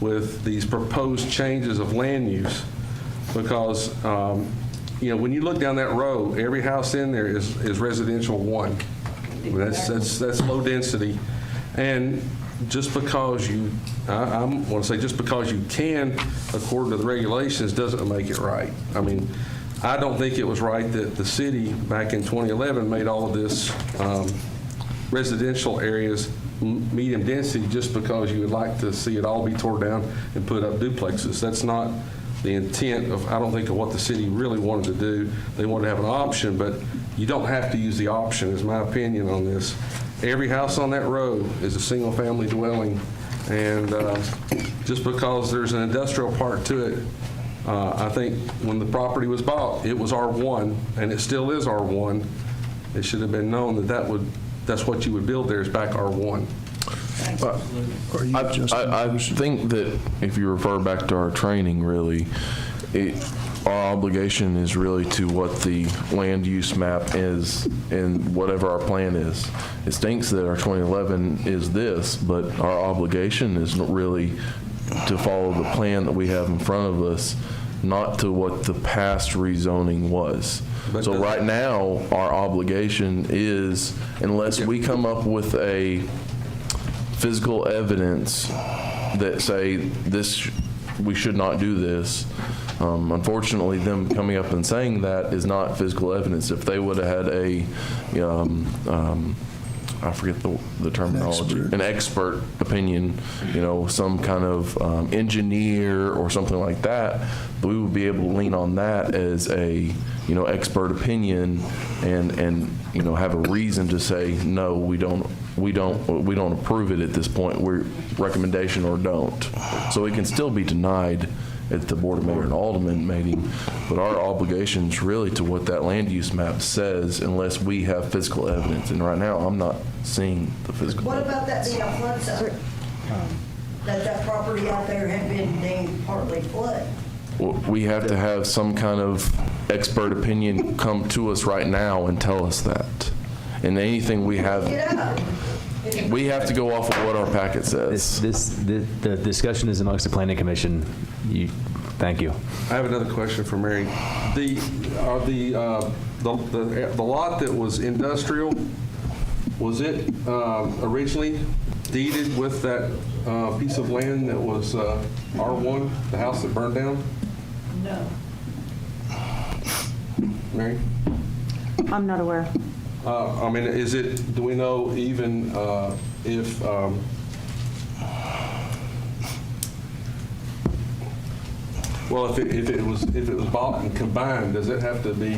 with these proposed changes of land use, because when you look down that road, every house in there is residential 1. I mean, that's low density, and just because I want to say just because you can, according to the regulations, doesn't make it right. I mean, I don't think it was right that the city back in 2011 made all of this residential areas medium density just because you would like to see it all be tore down and put up duplexes. That's not the intent of, I don't think, of what the city really wanted to do. They wanted to have an option, but you don't have to use the option, is my opinion on this. Every house on that road is a single-family dwelling, and just because there's an industrial part to it, I think when the property was bought, it was R1, and it still is R1. It should have been known that's what you would build there is back R1. I think that if you refer back to our training, really, our obligation is really to what the land use map is and whatever our plan is. It stinks that our 2011 is this, but our obligation is really to follow the plan that we have in front of us, not to what the past rezoning was. So right now, our obligation is, unless we come up with a physical evidence that say this, we should not do this. Unfortunately, them coming up and saying that is not physical evidence. If they would have had a, I forget the terminology, an expert opinion, some kind of engineer or something like that, we would be able to lean on that as a, expert opinion and have a reason to say, no, we don't approve it at this point. We're recommendation or don't. So it can still be denied at the Board of Mayor and Alderman meeting, but our obligation is really to what that land use map says unless we have physical evidence. And right now, I'm not seeing the physical What evidence. about that being a flood zone? That property out there had been deemed partly flood? We have to have some kind of expert opinion come to us right now and tell us that. And anything we have, we have to go off of what our packet says. The discussion is amongst the Planning Commission. Thank you. I have another question for Mary. The lot that was industrial, was it originally deeded with that piece of land that was R1, the house that burned down? No. Mary? I'm not aware. I mean, do we know even if, well, if it was bought and combined, does it have to be,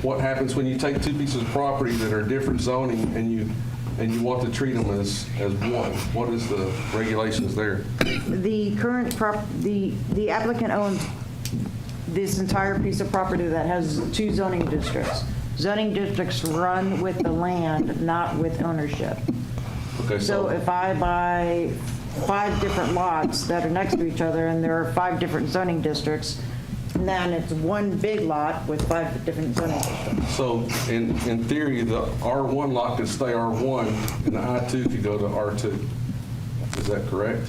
what happens when you take two pieces of property that are different zoning and you want to treat them as one? What is the regulations there? The current the applicant owns this entire piece of property that has 2 zoning districts. Zoning districts run with the land, not with ownership. Okay, So if I buy 5 different lots that are next to each other and there are 5 different zoning districts, then it's one big lot with 5 different zoning districts. So in theory, the R1 lot could stay R1 and the I2 could go to R2. Is that correct?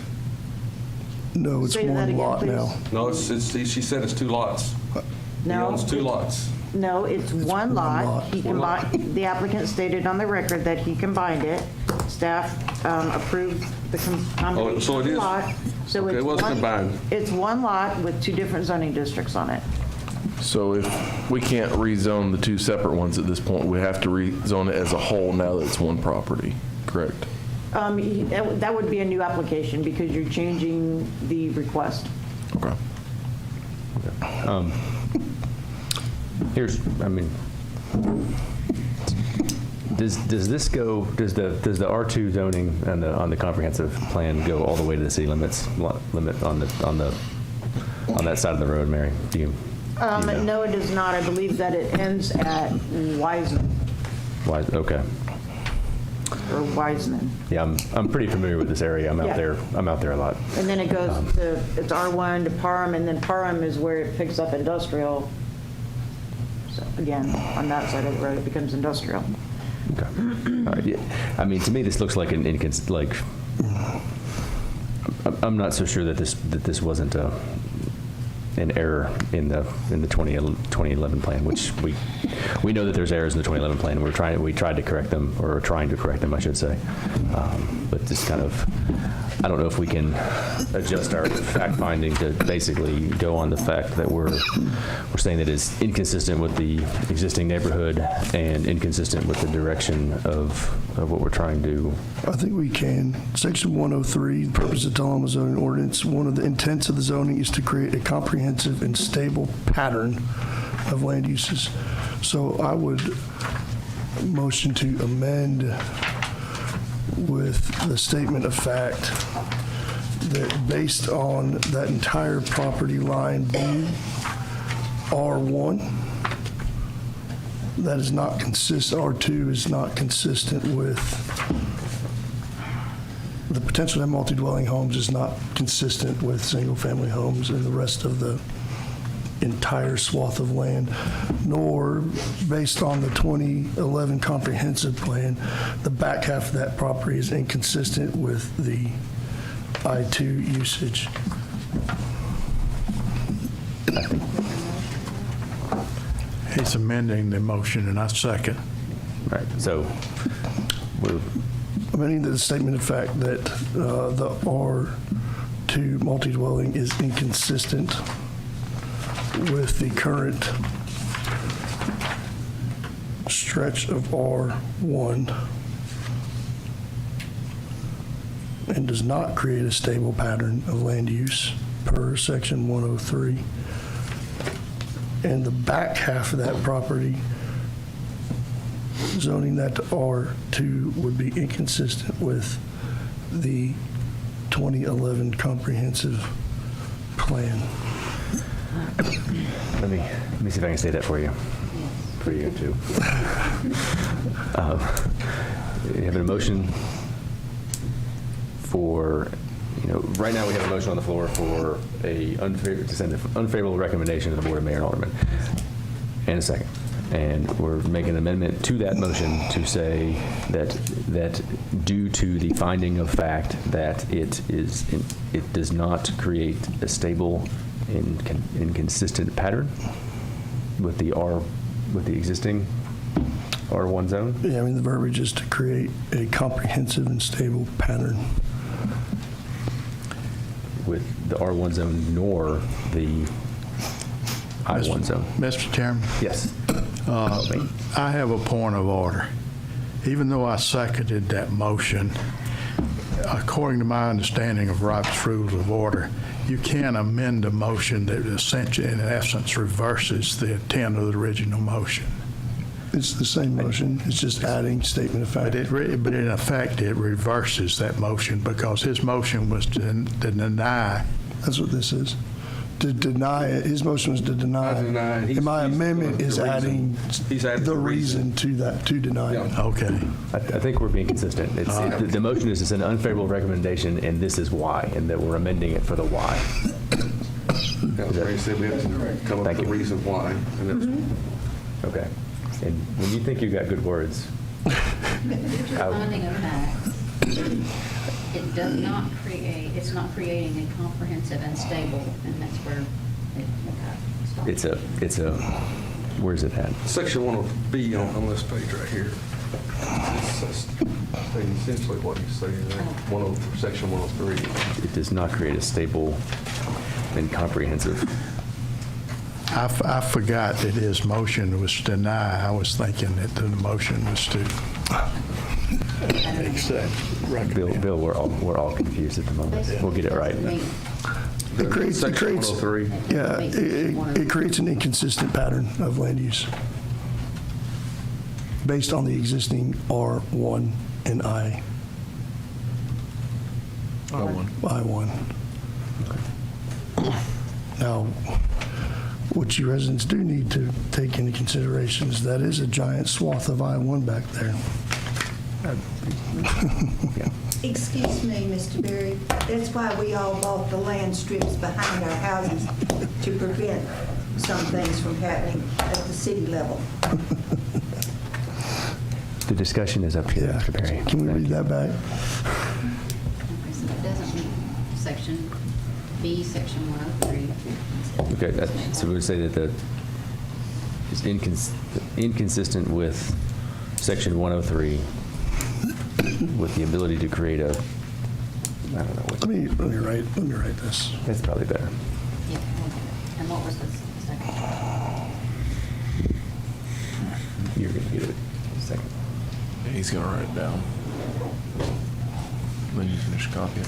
No, it's Say that one again, lot please. now. No, she said it's 2 lots. He No. owns 2 lots. No, it's one lot. He combined, the applicant stated on the record that he combined it. Staff approved the combination so of it the is- lot. So okay, it's it was one- combined. It's one lot with 2 different zoning districts on it. So if we can't rezone the 2 separate ones at this point, we have to rezone it as a whole now that it's one property, correct? That would be a new application because you're changing the request. Okay. Does this go, does the R2 zoning on the comprehensive plan go all the way to the city limit on that side of the road, Mary? Do you know? No, it does not. I believe that it ends at Wiseman, Okay. or Wiseman. Yeah, I'm pretty familiar with this area. I'm out Yeah. there a lot. And then it goes to, it's R1 to Parham, and then Parham is where it picks up industrial. So. again, on that side of the road, it becomes industrial. Okay. All right. Yeah. I mean, to me, this looks like I'm not so sure that this wasn't an error in the 2011 plan, which we know that there's errors in the 2011 plan. We tried to correct them, or are trying to correct them, I should say. But this kind of, I don't know if we can adjust our fact finding to basically go on the fact that we're saying that it's inconsistent with the existing neighborhood and inconsistent with the direction of what we're trying to. I think we can. Section 103, the purpose of Tullahoma zoning ordinance, one of the intents of the zoning is to create a comprehensive and stable pattern of land uses. So I would motion to amend with the statement of fact that based on that entire property line view, R1, that is not consistent, R2 is not consistent with the potential to have multi-dwelling homes, is not consistent with single-family homes and the rest of the entire swath of land, nor based on the 2011 comprehensive plan, the back half of that property is inconsistent with the I-2 usage. He's amending the motion, and I second. Right. So we're amending the statement of fact that the R2 multi-dwelling is inconsistent with the current stretch of R1 and does not create a stable pattern of land use per section 103. And the back half of that property, zoning that to R2 would be inconsistent with the 2011 comprehensive plan. Let me see if I can say that for you too. You have a motion for, right now we have a motion on the floor for to send an unfavorable recommendation to the Board of Mayor and Aldermen. And a second. And we're making an amendment to that motion to say that due to the finding of fact that it does not create a stable and consistent pattern with the existing R1 zone? Yeah, I mean, the verbiage is to create a comprehensive and stable pattern. With the R1 zone nor the I1 zone. Mr. Chairman? Yes. I have a point of order. Even though I seconded that motion, according to my understanding of Robert's Rules of Order, you can't amend a motion that essentially, in essence, reverses the intent of the original motion. It's the same motion. It's just adding statement of fact. But in effect, it reverses that motion because his motion was to deny. That's what this is. To deny it. His motion was to deny it. And my amendment is adding the reason to that, to deny it. Okay. I think we're being consistent. The motion is to send an unfavorable recommendation, and this is why, and that we're amending it for the why. Mary said we have to come up with a reason why. Okay. And when you think you've got good words, Finding of fact, it does not create, it's not creating a comprehensive and stable, and that's where it stops. it's a, where's it at? Section 1B on this page right here. It's essentially what you say there, section 103. It does not create a stable and comprehensive. I forgot that his motion was to deny. I was thinking that the motion was to accept. Bill, we're all confused at the moment. We'll get it right. It creates Section 103. Yeah, it creates an inconsistent pattern of land use based on the existing R1 and I1. Now, what you residents do need to take into consideration is that is a giant swath of I1 back there. Excuse me, Mr. Berry. That's why we all bought the land strips behind our houses, to prevent some things from happening at the city level. The discussion is up here, Mr. Perry. Can we read that back? Okay, so it doesn't meet section B, section 103. Okay, so we would say that it's inconsistent with section 103 with the ability to create a, I don't know. Let me write this. That's probably better. Yeah, and what was the second? You're going to get it in a second. He's going to write it down. Then you finish copy it.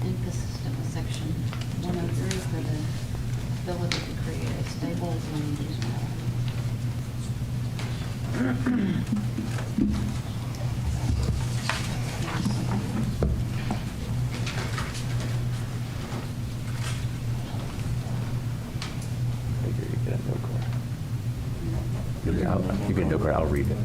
Inconsistent with section 103 for the ability to create a stable land use map. You can no, I'll read it.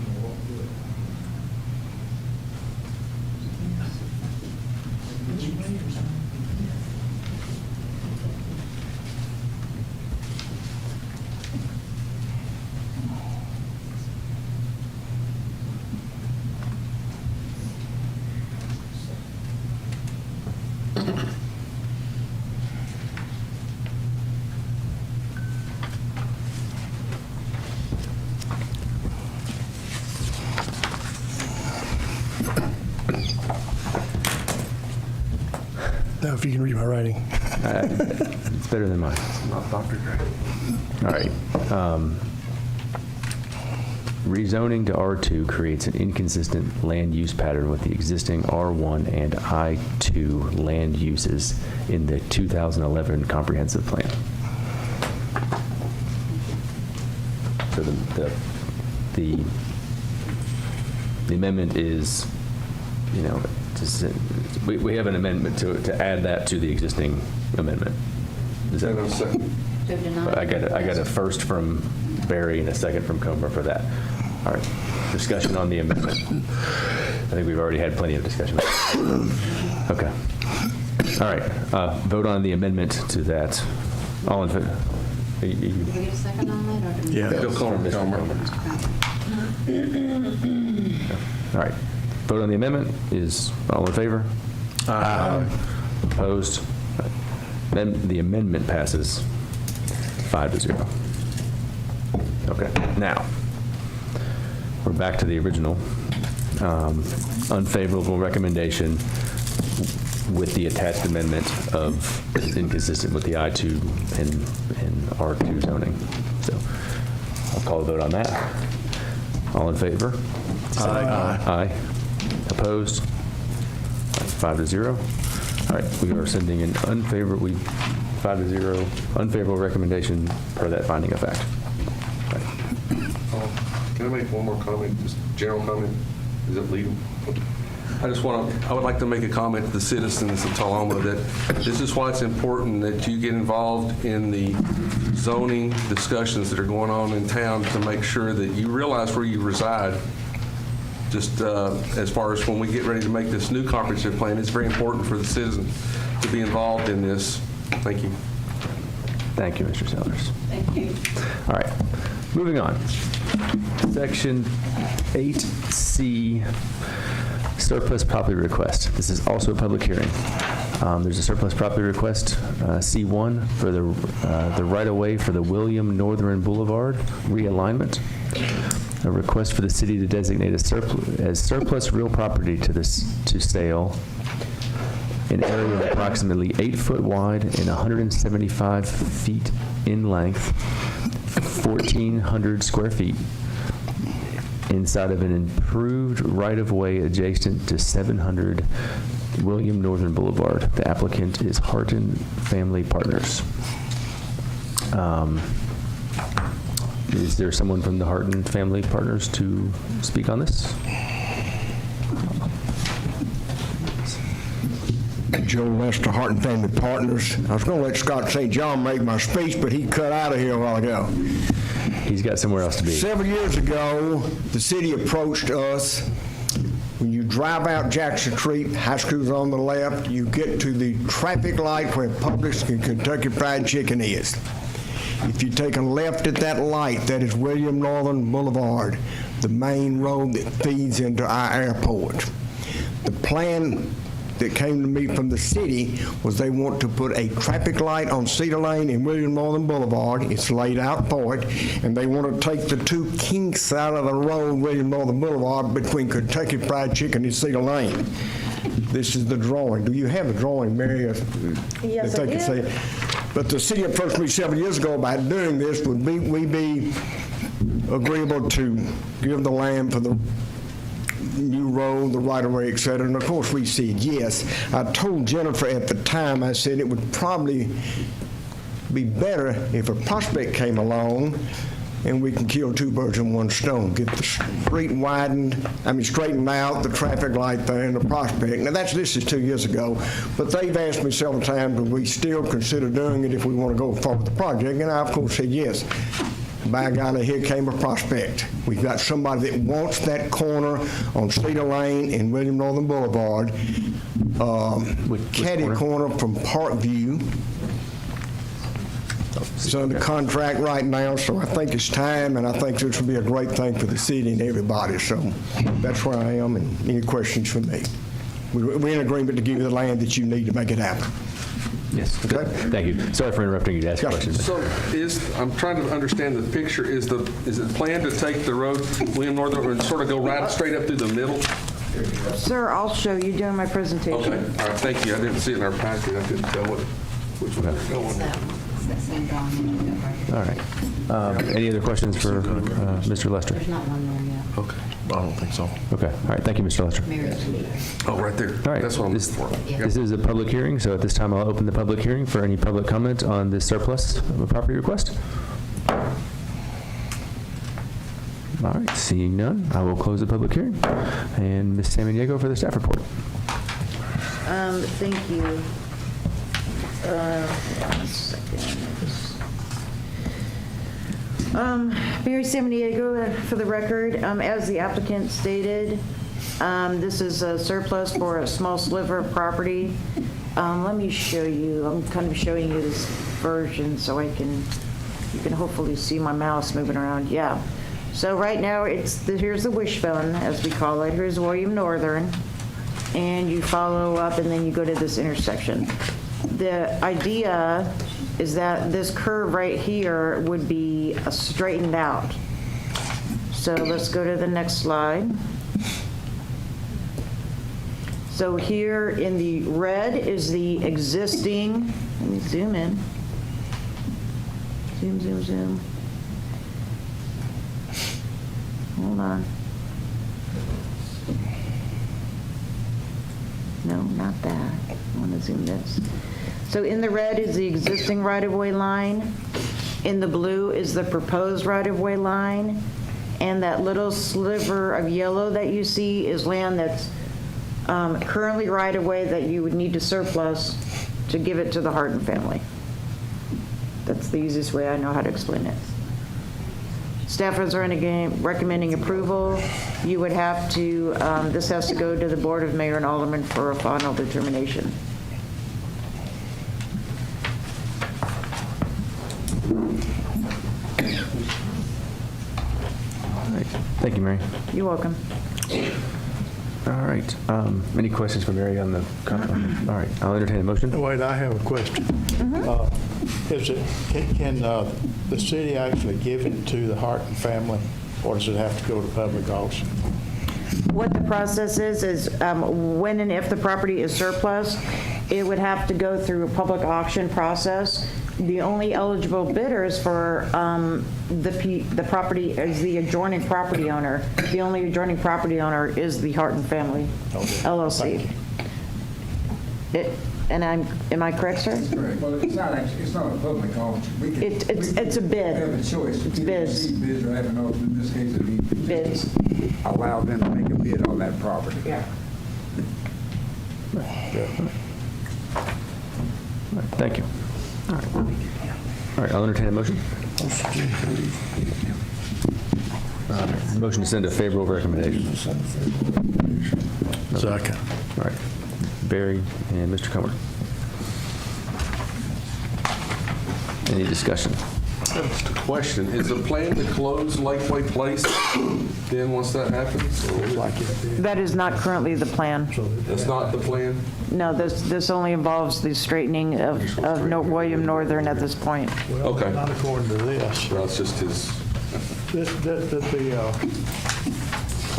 Now, if you can read my writing. It's better than mine. Not Dr. Gray. All right. Rezoning to R2 creates an inconsistent land use pattern with the existing R1 and I2 land uses in the 2011 comprehensive plan. So the amendment is, you know, we have an amendment to add that to the existing amendment. Is that To deny. I got a first from Barry and a second from Comer for that. All right. Discussion on the amendment. I think we've already had plenty of discussion. Okay. All right. Vote on the amendment to that. All in favor? Did we get a second on that, or did we? Yeah. Bill Comer. All right. Vote on the amendment is all in favor? Aye. Opposed? The amendment passes 5-0. Okay. Now, we're back to the original unfavorable recommendation with the attached amendment of inconsistent with the I2 and R2 zoning. So I'll call a vote on that. All in favor? Aye. Aye. Opposed? 5-0. All right, we are sending an unfavorable 5-0 unfavorable recommendation per that finding of fact. All right. Can I make one more comment, just general comment? Is it legal? I would like to make a comment to the citizens of Tullahoma that this is why it's important that you get involved in the zoning discussions that are going on in town to make sure that you realize where you reside. Just as far as when we get ready to make this new comprehensive plan, it's very important for the citizens to be involved in this. Thank you. Thank you, Mr. Sellers. Thank you. All right, moving on. Section 8C, surplus property request. This is also a public hearing. There's a surplus property request, C1, for the right-of-way for the William Northern Boulevard realignment. A request for the city to designate as surplus real property to sale, an area of approximately 8 foot wide and 175 feet in length, 1,400 square feet, inside of an improved right-of-way adjacent to 700 William Northern Boulevard. The applicant is Harton Family Partners. Is there someone from the Harton Family Partners to speak on this? Joe Lester, Hart and Family Partners. I was going to let Scott St. John make my speech, but he cut out of here a while ago. He's got somewhere else to be. Several years ago, the city approached us. When you drive out Jackson Street, high school's on the left, you get to the traffic light where Publix and Kentucky Fried Chicken is. If you take a left at that light, that is William Northern Boulevard, the main road that feeds into our airport. The plan that came to me from the city was they want to put a traffic light on Cedar Lane and William Northern Boulevard. It's laid out for it. And they want to take the two kinks out of the road, William Northern Boulevard, between Kentucky Fried Chicken and Cedar Lane. This is the drawing. Do you have a drawing, Mary? Yes, I do. But the city approached me several years ago about doing this. Would we be agreeable to give the land for the new road, the right-of-way, et cetera? And of course we said yes. I told Jennifer at the time, I said it would probably be better if a prospect came along and we can kill two birds with one stone, get the street straightened out, the traffic light there and the prospect. Now this is 2 years ago, but they've asked me several times, would we still consider doing it if we want to go forward with the project? And I of course said yes. By golly, here came a prospect. We've got somebody that wants that corner on Cedar Lane and William Northern Boulevard, caddy corner from Parkview. It's under contract right now, so I think it's time, and I think this will be a great thing for the city and everybody. So that's where I am, and any questions from me? We're in agreement to give you the land that you need to make it happen. Yes. Okay. Thank you. Sorry for interrupting you to ask questions. So I'm trying to understand the picture. Is it planned to take the road, William Northern, and sort of go right straight up through the middle? Sir, I'll show you during my presentation. Okay. All right. Thank you. I didn't see it in our packet. I couldn't tell which one they're going. All right. Any other questions for Mr. Lester? There's not one there yet. Okay. I don't think so. Okay. All right. Thank you, Mr. Lester. Oh, right there. All right. That's what I'm looking for. This is a public hearing, so at this time I'll open the public hearing for any public comment on this surplus property request. All right. Seeing none, I will close the public hearing. And Ms. Samaniego for the staff report. Thank you. One second. Mary Samaniego, for the record, as the applicant stated, this is a surplus for a small sliver of property. Let me show you. I'm kind of showing you this version so you can hopefully see my mouse moving around. Yeah. So right now here's the wishbone, as we call it. Here's William Northern, and you follow up, and then you go to this intersection. The idea is that this curve right here would be straightened out. So let's go to the next slide. So here in the red is the existing, let me zoom in. Zoom, zoom, zoom. Hold on. No, not that. I want to zoom this. So in the red is the existing right-of-way line. In the blue is the proposed right-of-way line. And that little sliver of yellow that you see is land that's currently right-of-way that you would need to surplus to give it to the Harden family. That's the easiest way I know how to explain it. Staff is recommending approval. You would have to, this has to go to the Board of Mayor and Aldermen for a final determination. Thank you, Mary. You're welcome. All right. Any questions for Mary on the? All right. I'll entertain a motion. Wait, I have a question. Can the city actually give it to the Harton family, or does it have to go to public auction? What the process is when and if the property is surplus, it would have to go through a public auction process. The only eligible bidders for the property is the adjoining property owner. The only adjoining property owner is the Harton family, LLC. Am I correct, sir? That's correct. Well, it's not a public auction. It's a bid. We have a choice. It's bids. Bids or have an auction. In this case, it'd be bids. Allow them to make a bid on that property. Yeah. All right, thank you. All right, I'll entertain a motion. Motion to send a favorable recommendation. Second. All right, Barry and Mr. Comer. Any discussion? Just a question, is the plan to close Lakeway Place then once that happens? That is not currently the plan. That's not the plan? No, this only involves the straightening of William Northern at this point. Well, Okay. not according to this. Well, it's just his, The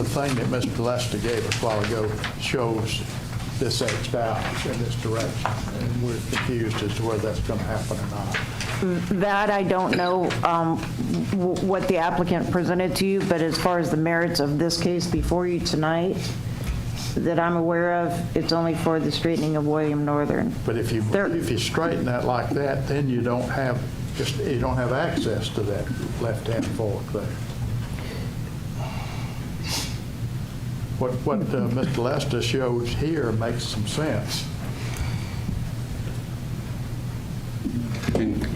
thing that Mr. Lester gave us a while ago shows this Xed out in this direction, and we're confused as to whether that's going to happen or not. That I don't know what the applicant presented to you, but as far as the merits of this case before you tonight, that I'm aware of, it's only for the straightening of William Northern. But if you straighten that like that, then you don't have access to that left-hand fork there. What Mr. Lester shows here makes some sense.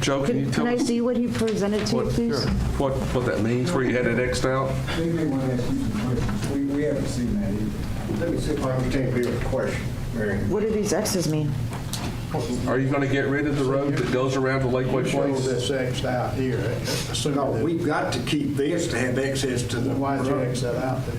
Joe, can you tell Can I us see what he presented to you, please? what that means, where you had it Xed out? They may want to ask you some questions. We haven't seen that either. Let me see if I understand your question, Mary. What do these X's mean? Are you going to get rid of the road that goes around to Lakeway Show Place? this Xed out here. No, we've got to keep this to have access to the. Why'd you X that out there?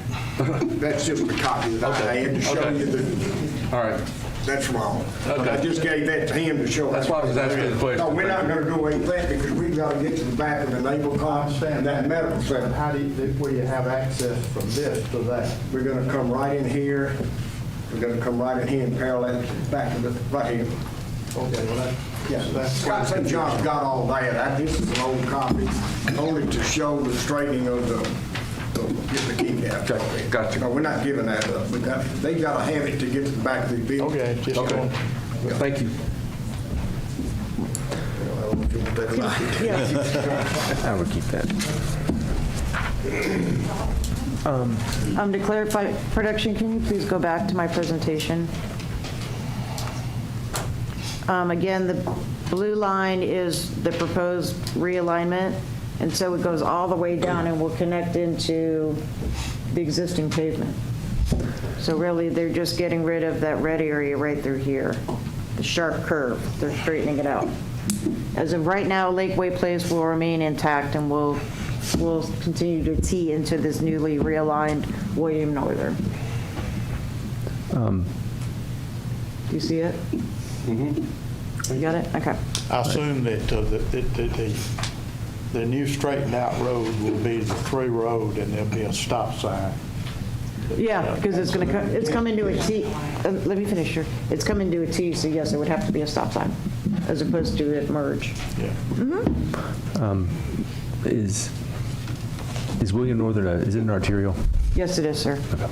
That's just the copy that I had to show you that. All right. That's wrong. Okay. I just gave that to him to show. That's why I was asking the question. No, we're not going to do away with that because we've got to get to the back of the naval cost and that medical center. How do you, where you have access from this to that? We're going to come right in here. We're going to come right in here and parallel back to the, right here. Okay, well, Scott St. John's got all that. This is an old copy, only to show the straightening of get the key cap. Okay, gotcha. No, we're not giving that up. They got to have it to get to the back of the building. Okay, just Okay. Thank you. I would keep that. To clarify, production, can you please go back to my presentation? Again, the blue line is the proposed realignment, and so it goes all the way down and will connect into the existing pavement. So really, they're just getting rid of that red area right through here, the sharp curve. They're straightening it out. As of right now, Lakeway Place will remain intact, and we'll continue to tee into this newly realigned William Northern. Do you see it? You got it? Okay. I assume that the new straightened out road will be the through road and there'll be a stop sign. Yeah, because it's come into a T. Let me finish here. It's come into a T, so yes, it would have to be a stop sign as opposed to it merge. Yeah. Is William Northern, is it an arterial? Yes, it is, sir. Okay.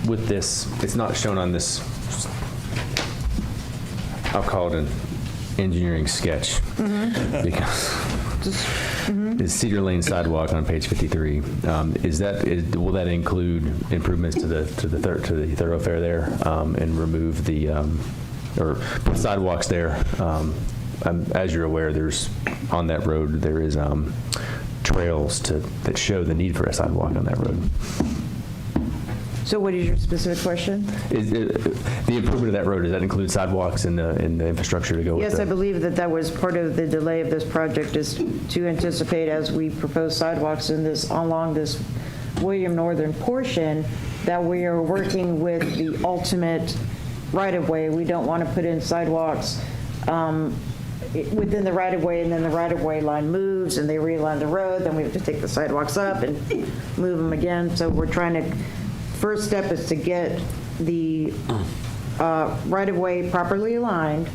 With this, it's not shown on this, I'll call it an engineering sketch. Because is Cedar Lane sidewalk on page 53. Will that include improvements to the thoroughfare there and remove the or put sidewalks there? As you're aware, there's on that road there is trails that show the need for a sidewalk on that road. So what is your specific question? The improvement of that road, does that include sidewalks and the infrastructure to go with it? Yes, I believe that was part of the delay of this project, is to anticipate as we propose sidewalks along this William Northern portion, that we are working with the ultimate right-of-way. We don't want to put in sidewalks within the right-of-way, and then the right-of-way line moves and they realign the road, then we have to take the sidewalks up and move them again. So we're trying to, first step is to get the right-of-way properly aligned,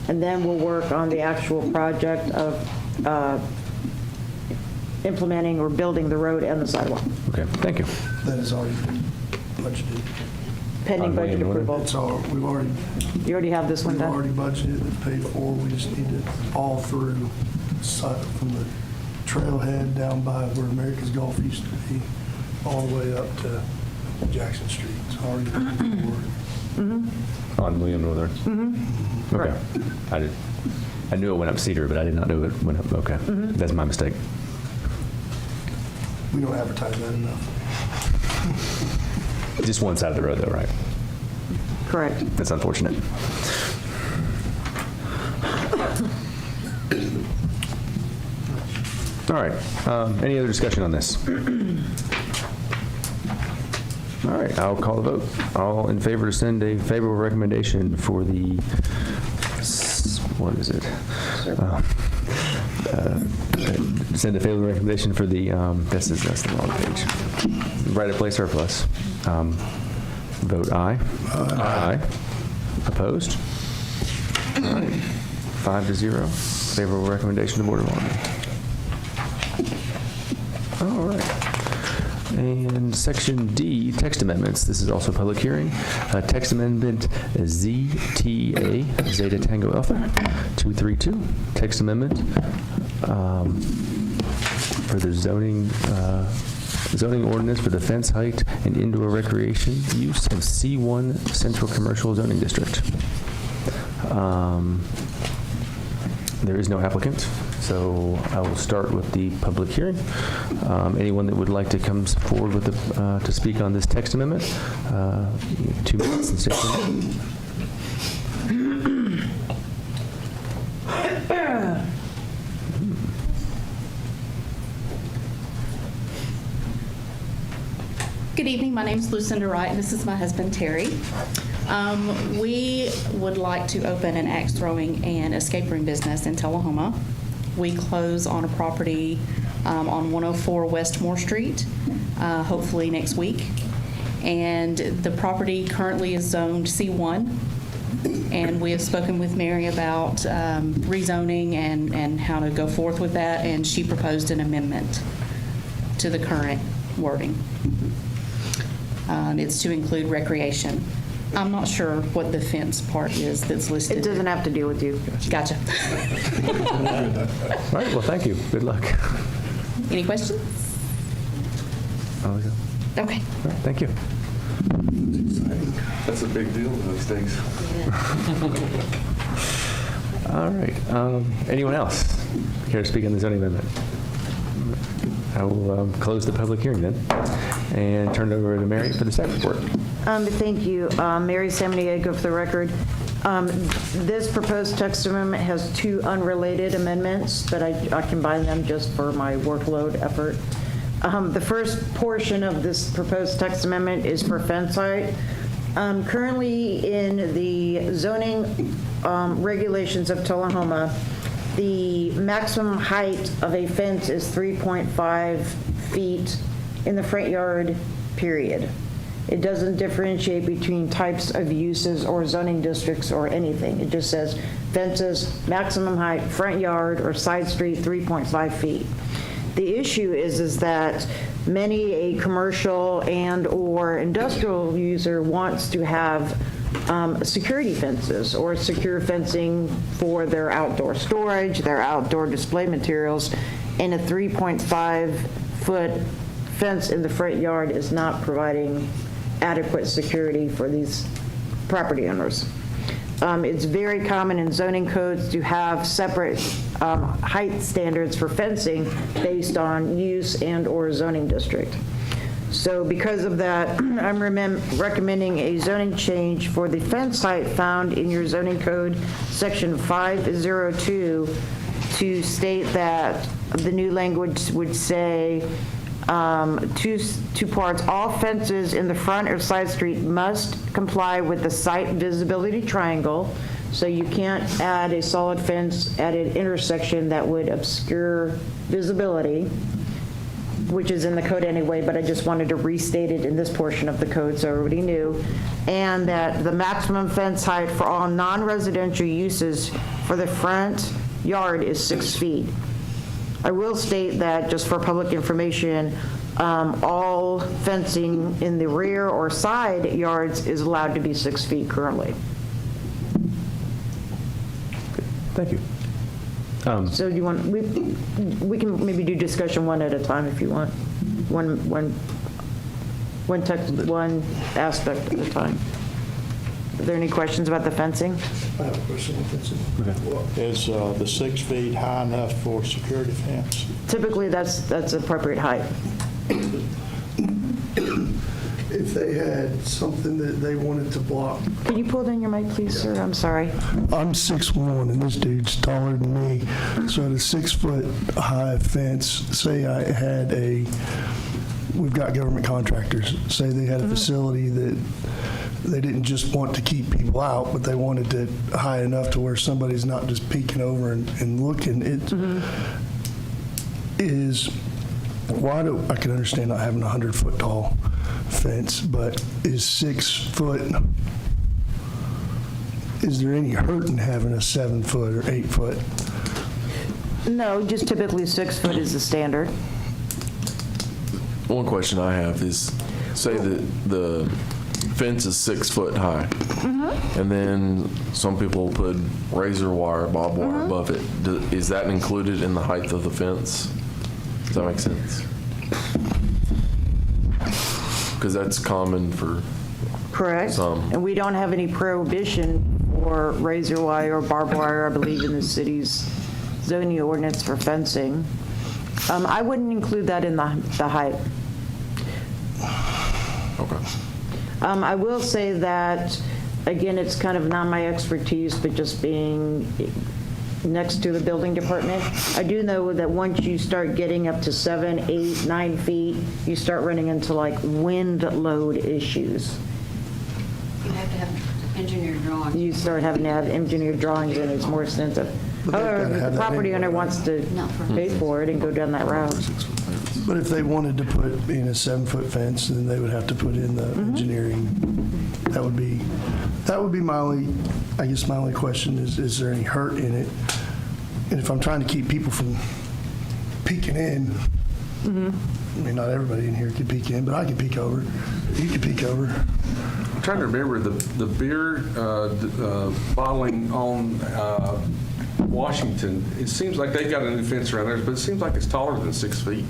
and then we'll work on the actual project of implementing or building the road and the sidewalk. Okay, thank you. That is already been budgeted. Pending budget approval. You already have this one We've done? already budgeted, it's paid for. We just need it all through, from the trailhead down by where America's Golf used to be, all the way up to Jackson Street. It's already been forward. On William Northern? Mm-hmm. Okay. I knew it went up Cedar, but I did not know it went up, okay. That's my mistake. We don't advertise that enough. Just one side of the road though, right? Correct. That's unfortunate. All right, any other discussion on this? All right, I'll call the vote. All in favor to send a favorable recommendation for the, what is it? Send a favorable recommendation for the, that's the wrong page. Right-of-way surplus. Vote aye. Aye. Opposed? All right, 5-0. Favorable recommendation to the Board of Aldermen. All right. And Section D, text amendments. This is also a public hearing. Text amendment ZTA, Zeta Tango Alpha, 232. Text amendment for the zoning ordinance for the fence height and indoor recreation use of C1 Central Commercial Zoning District. There is no applicant, so I will start with the public hearing. Anyone that would like to come forward with to speak on this text amendment, 2 minutes and 6 minutes. Good evening. My name is Lucinda Wright, and this is my husband, Terry. We would like to open an axe throwing and escape room business in Tullahoma. We close on a property on 104 West Moore Street, hopefully next week. And the property currently is zoned C1. And we have spoken with Mary about rezoning and how to go forth with that, and she proposed an amendment to the current wording. It's to include recreation. I'm not sure what the fence part is that's listed. It doesn't have to deal with you. Gotcha. All right, well, thank you. Good luck. Any questions? Okay. Okay. All right, thank you. That's a big deal in those days. All right. Anyone else care to speak on the zoning amendment? I will close the public hearing then and turn it over to Mary for the staff report. Thank you. Mary Samaniego for the record. This proposed text amendment has 2 unrelated amendments, but I combined them just for my workload effort. The first portion of this proposed text amendment is for fence height. Currently in the zoning regulations of Tullahoma, the maximum height of a fence is 3.5 feet in the front yard, period. It doesn't differentiate between types of uses or zoning districts or anything. It just says fences, maximum height, front yard or side street, 3.5 feet. The issue is that a commercial and or industrial user wants to have security fences or secure fencing for their outdoor storage, their outdoor display materials, and a 3.5-foot fence in the front yard is not providing adequate security for these property owners. It's very common in zoning codes to have separate height standards for fencing based on use and or zoning district. So because of that, I'm recommending a zoning change for the fence height found in your zoning code, section 502, to state that the new language would say, two parts, all fences in the front or side street must comply with the site visibility triangle. So you can't add a solid fence at an intersection that would obscure visibility, which is in the code anyway, but I just wanted to restate it in this portion of the code so everybody knew. And that the maximum fence height for all non-residential uses for the front yard is 6 feet. I will state that, just for public information, all fencing in the rear or side yards is allowed to be 6 feet currently. Thank you. So do you want, we can maybe do discussion one at a time if you want. One aspect at a time. there any questions about the fencing? I have a question on fencing. Is the 6 feet high enough for security fence? Typically, that's appropriate height. If they had something that they wanted to block. Can you pull down your mic, please, sir? I'm sorry. I'm 6'1", and this dude's taller than me. So at a 6-foot high fence, say I had we've got government contractors, say they had a facility that they didn't just want to keep people out, but they wanted it high enough to where somebody's not just peeking over and looking. It is, I can understand not having a 100-foot tall fence, but is 6 foot, is there any hurt in having a 7 foot or 8 foot? No, just typically 6 foot is the standard. One question I have is, say that the fence is 6 foot high, and then some people put razor wire, barbed wire above it. Is that included in the height of the fence? Does that make sense? Because that's common for Correct. some. And we don't have any prohibition for razor wire or barbed wire, I believe, in the city's zoning ordinance for fencing. I wouldn't include that in the height. Okay. I will say that, again, it's kind of not my expertise, but just being next to the building department, I do know that once you start getting up to 7, 8, 9 feet, you start running into like wind load issues. You have to have engineered drawings. You start having to have engineered drawings, and it's more expensive. However, if the property owner wants to pay for it and go down that route. But if they wanted to put in a 7-foot fence, then they would have to put in the engineering. That would be my only, I guess my only question is there any hurt in it? And if I'm trying to keep people from peeking in, I mean, not everybody in here could peek in, but I could peek over. You could peek over. I'm trying to remember the beer bottling on Washington. It seems like they've got a new fence around there, but it seems like it's taller than 6 feet.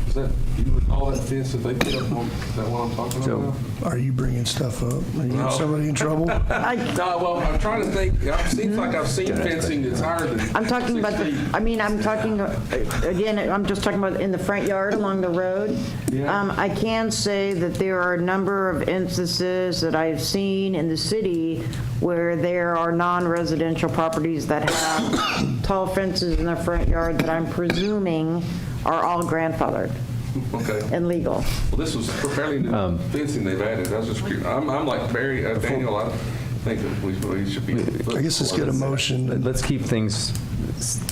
Is that, you would call that fence that they put up on, is that what I'm talking about? Are you bringing stuff up? Are you getting somebody in trouble? No, well, I'm trying to think. It seems like I've seen fencing that's higher than I'm talking about I'm talking, again, I'm just talking about in the front yard along the road. Yeah. I can say that there are a number of instances that I've seen in the city where there are non-residential properties that have tall fences in their front yard that I'm presuming are all grandfathered and legal. Well, this was fairly new fencing they've added. I was just curious. I'm like Barry, Daniel, I think that we should be. I guess let's get a motion. Let's keep things,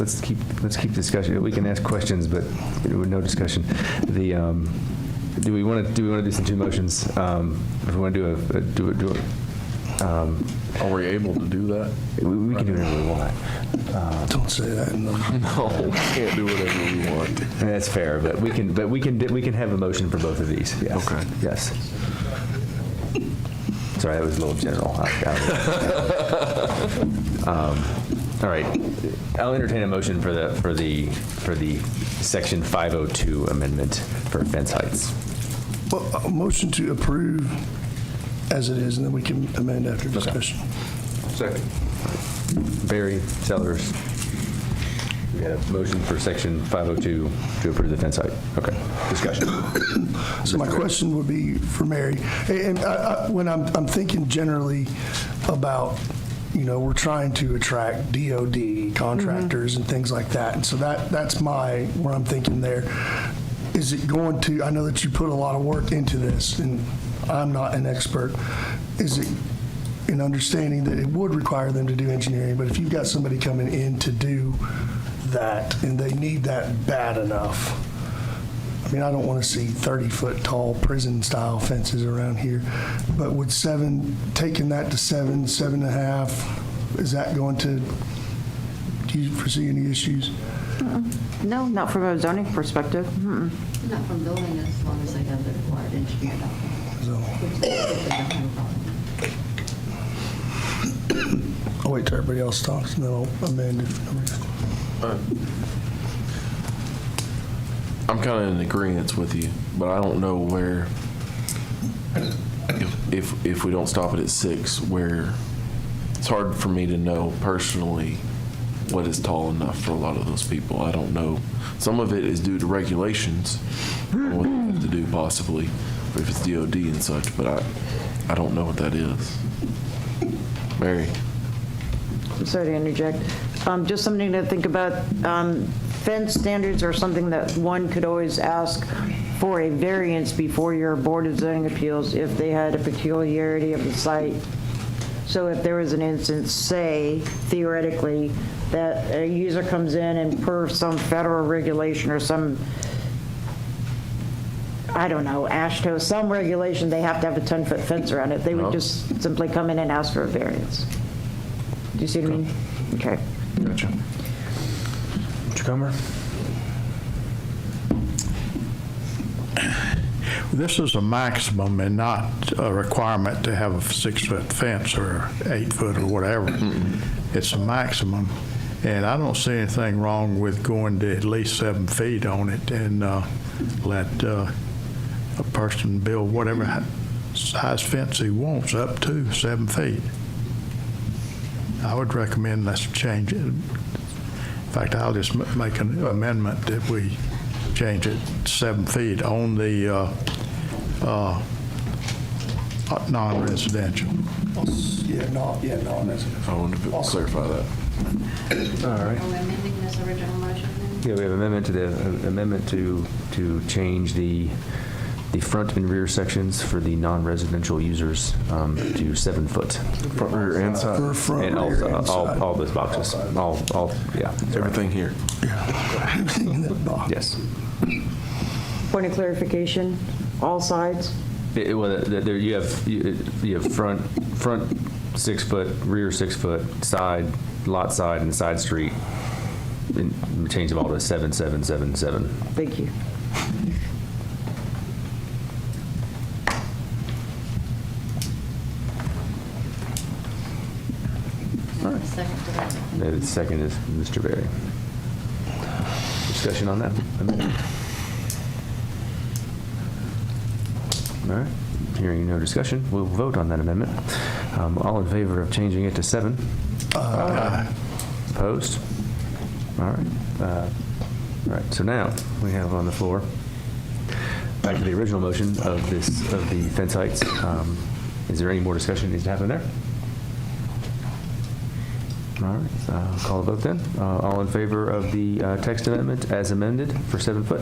let's keep discussion. We can ask questions, but with no discussion. Do we want to do this in 2 motions? If we want to do it. Are we able to do that? We can do whatever we want. Don't say that. No, we can't do whatever we want. That's fair, but we can have a motion for both of these. Yes. Okay. Yes. Sorry, that was a little general. All right. I'll entertain a motion for the section 502 amendment for fence heights. Well, a motion to approve as it is, and then we can amend after discussion. Second. Barry, Sellers. We had a motion for section 502 to approve the fence height. Okay. Discussion. So my question would be for Mary, and when I'm thinking generally about, we're trying to attract DOD contractors and things like that, and so that's where I'm thinking there. Is it going to, I know that you put a lot of work into this, and I'm not an expert. Is it in understanding that it would require them to do engineering, but if you've got somebody coming in to do that and they need that bad enough, I mean, I don't want to see 30-foot tall prison-style fences around here, but would taking that to 7, 7.5, is that going to, do you foresee any issues? No, not from a zoning perspective. Not from building it, as long as they have the required engineering document. I'll wait till everybody else talks, and then I'll amend if nobody. I'm kind of in agreement with you, but I don't know where. if we don't stop it at 6, where it's hard for me to know personally what is tall enough for a lot of those people. I don't know. Some of it is due to regulations, what they have to do possibly, if it's DOD and such, but I don't know what that is. Mary? I'm sorry to interject. Just something to think about. Fence standards are something that one could always ask for a variance before your Board of Zoning Appeals if they had a peculiarity of the site. So if there was an instance, say, theoretically, that a user comes in and per some federal regulation or some, I don't know, ASHTO, some regulation, they have to have a 10-foot fence around it. They would just simply come in and ask for a variance. Do you see what I mean? Okay. Gotcha. Mr. Comer? This is a maximum and not a requirement to have a 6-foot fence or 8 foot or whatever. It's a maximum. And I don't see anything wrong with going to at least 7 feet on it and let a person build whatever size fence he wants up to 7 feet. I would recommend let's change it. In fact, I'll just make an amendment that we change it 7 feet on the non-residential. I wanted to clarify that. All right. Are we amending this original motion then? Yeah, we have amendment to change the front and rear sections for the non-residential users to 7 foot. Front, rear, and side. For front, And rear, and all side. those boxes. All, yeah. Everything here. In that box. Yes. Point of clarification, all sides? Well, there you have front 6 foot, rear 6 foot, side, lot side, and side street. And change them all to 7, 7, 7, 7. Thank you. Second to that. The second is Mr. Berry. Discussion on that amendment? All right. Hearing no discussion, we'll vote on that amendment. All in favor of changing it to 7? Opposed? All right. All right. So now we have on the floor, back to the original motion of the fence heights. Is there any more discussion that needs to happen there? All right, call a vote then. All in favor of the text amendment as amended for 7 foot?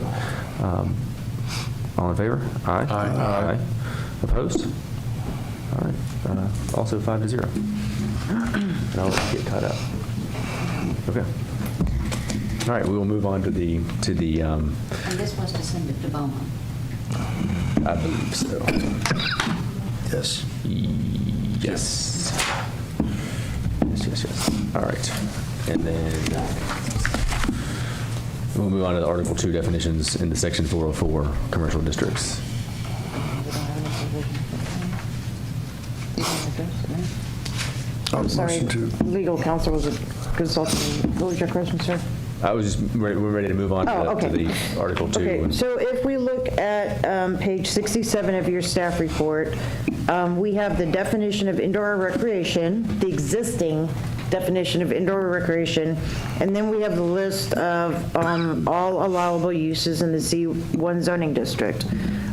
All in favor? Aye. Aye. Opposed? All right, also 5-0. And I'll get caught up. Okay. All right, we will move on to the. And this was to send it to Bowman. I believe so. Yes. Yes. Yes. All right. And then we'll move on to the Article 2 definitions in the Section 404 commercial districts. I'm sorry, legal counsel was consulting. What was your question, sir? I was just we're ready to move on to the Article 2. Okay, so if we look at page 67 of your staff report, we have the definition of indoor recreation, the existing definition of indoor recreation, and then we have the list of all allowable uses in the C1 zoning district.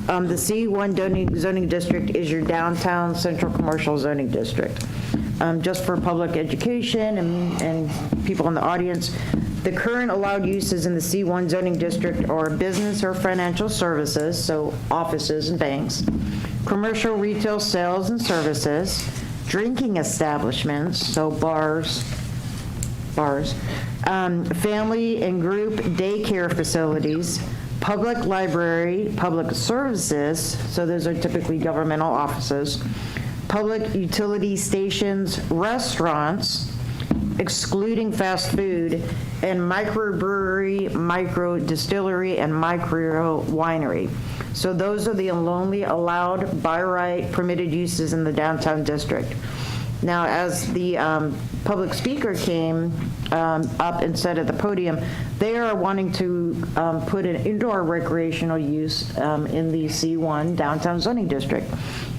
The C1 zoning district is your downtown central commercial zoning district. Just for public education and people in the audience, the current allowed uses in the C1 zoning district are business or financial services, so offices and banks, commercial retail sales and services, drinking establishments, so bars, family and group daycare facilities, public library, public services, so those are typically governmental offices, public utility stations, restaurants, excluding fast food, and microbrewery, micro distillery, and micro winery. So those are the only allowed by right permitted uses in the downtown district. Now, as the public speaker came up and said at the podium, they are wanting to put an indoor recreational use in the C1 downtown zoning district.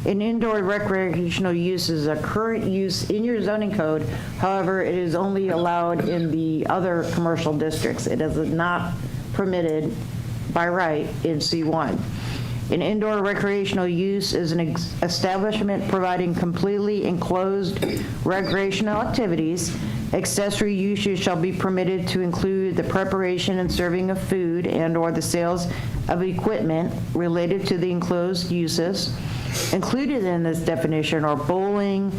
An indoor recreational use is a current use in your zoning code. However, it is only allowed in the other commercial districts. It is not permitted by right in C1. An indoor recreational use is an establishment providing completely enclosed recreational activities. Accessory uses shall be permitted to include the preparation and serving of food and/or the sales of equipment related to the enclosed uses. Included in this definition are bowling,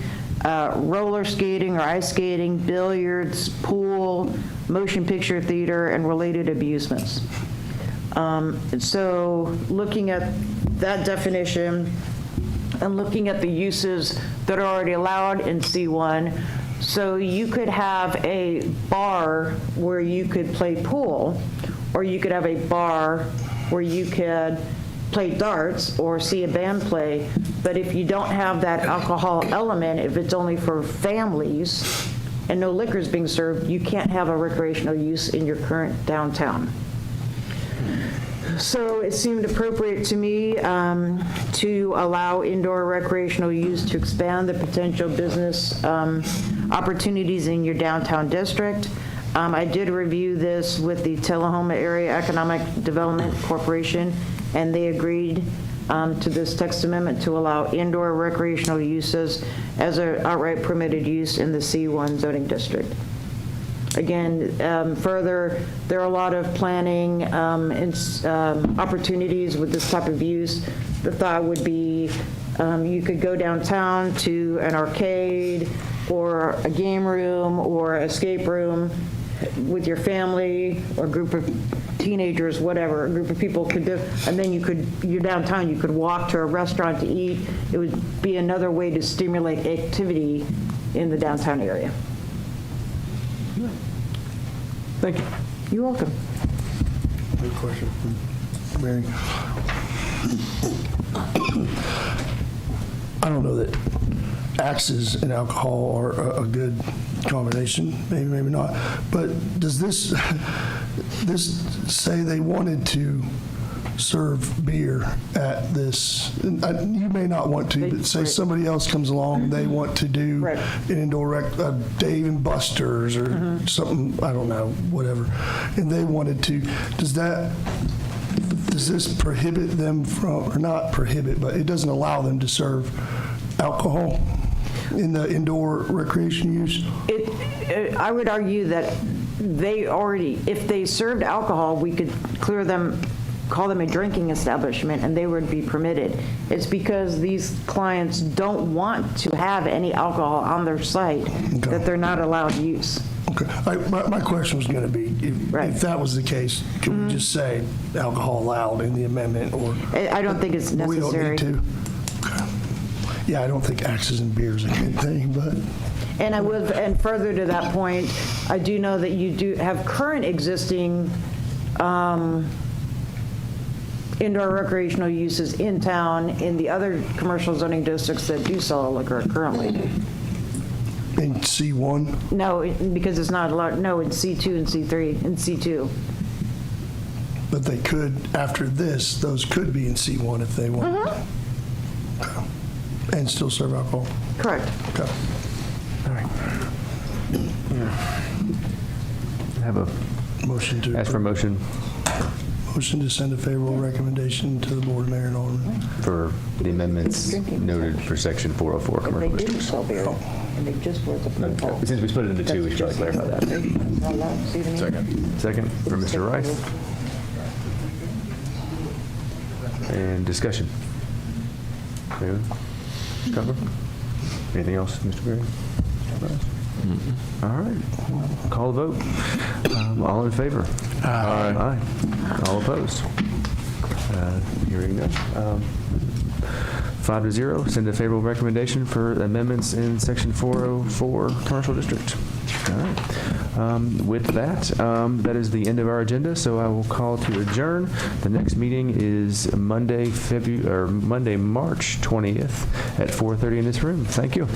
roller skating or ice skating, billiards, pool, motion picture theater, and related amusements. So looking at that definition and looking at the uses that are already allowed in C1, so you could have a bar where you could play pool, or you could have a bar where you could play darts or see a band play, but if you don't have that alcohol element, if it's only for families and no liquor is being served, you can't have a recreational use in your current downtown. So it seemed appropriate to me to allow indoor recreational use to expand the potential business opportunities in your downtown district. I did review this with the Tullahoma Area Economic Development Corporation, and they agreed to this text amendment to allow indoor recreational uses as an outright permitted use in the C1 zoning district. Again, further, there are a lot of planning and opportunities with this type of use. The thought would be you could go downtown to an arcade or a game room or escape room with your family or a group of teenagers, whatever, a group of people could do, and then you're downtown, you could walk to a restaurant to eat. It would be another way to stimulate activity in the downtown area. Thank you. You're welcome. Good question. Mary. I don't know that axes and alcohol are a good combination, maybe not, but does this say they wanted to serve beer at this? You may not want to, but say somebody else comes along and they want to do an indoor Dave and Buster's or something, I don't know, whatever, and they wanted to, does this prohibit them from, or not prohibit, but it doesn't allow them to serve alcohol in the indoor recreation use? I would argue that they already, if they served alcohol, we could call them a drinking establishment, and they would be permitted. It's because these clients don't want to have any alcohol on their site that they're not allowed to use. Okay. My question was going to be, if that was the case, can we just say alcohol allowed in the amendment? Or I don't think it's necessary. We don't need to? Okay. Yeah, I don't think axes and beer is a good thing, but... And further to that point, I do know that you do have current existing indoor recreational uses in town in the other commercial zoning districts that do sell liquor currently. In C1? No, because it's not allowed, no, in C2 and C3, in C2. But they could, after this, those could be in C1 if they want. Okay. And still serve alcohol? Correct. Okay. All right. Have a motion to ask for a motion. Motion to send a favorable recommendation to the Board of Mayor and Aldermen. For the amendments noted for Section 404 commercial districts. And they just were the football. Since we split it into two, we should probably clarify that. Second for Mr. Rice. And discussion. Anyone? Cover? Anything else, Mr. Berry? All right. Call the vote. All in favor? Aye. Aye. All opposed? Hearing none. 5-0. Send a favorable recommendation for amendments in Section 404 Commercial District. All right. With that, that is the end of our agenda, so I will call to adjourn. The next meeting is Monday, March 20th at 4:30 in this room. Thank you.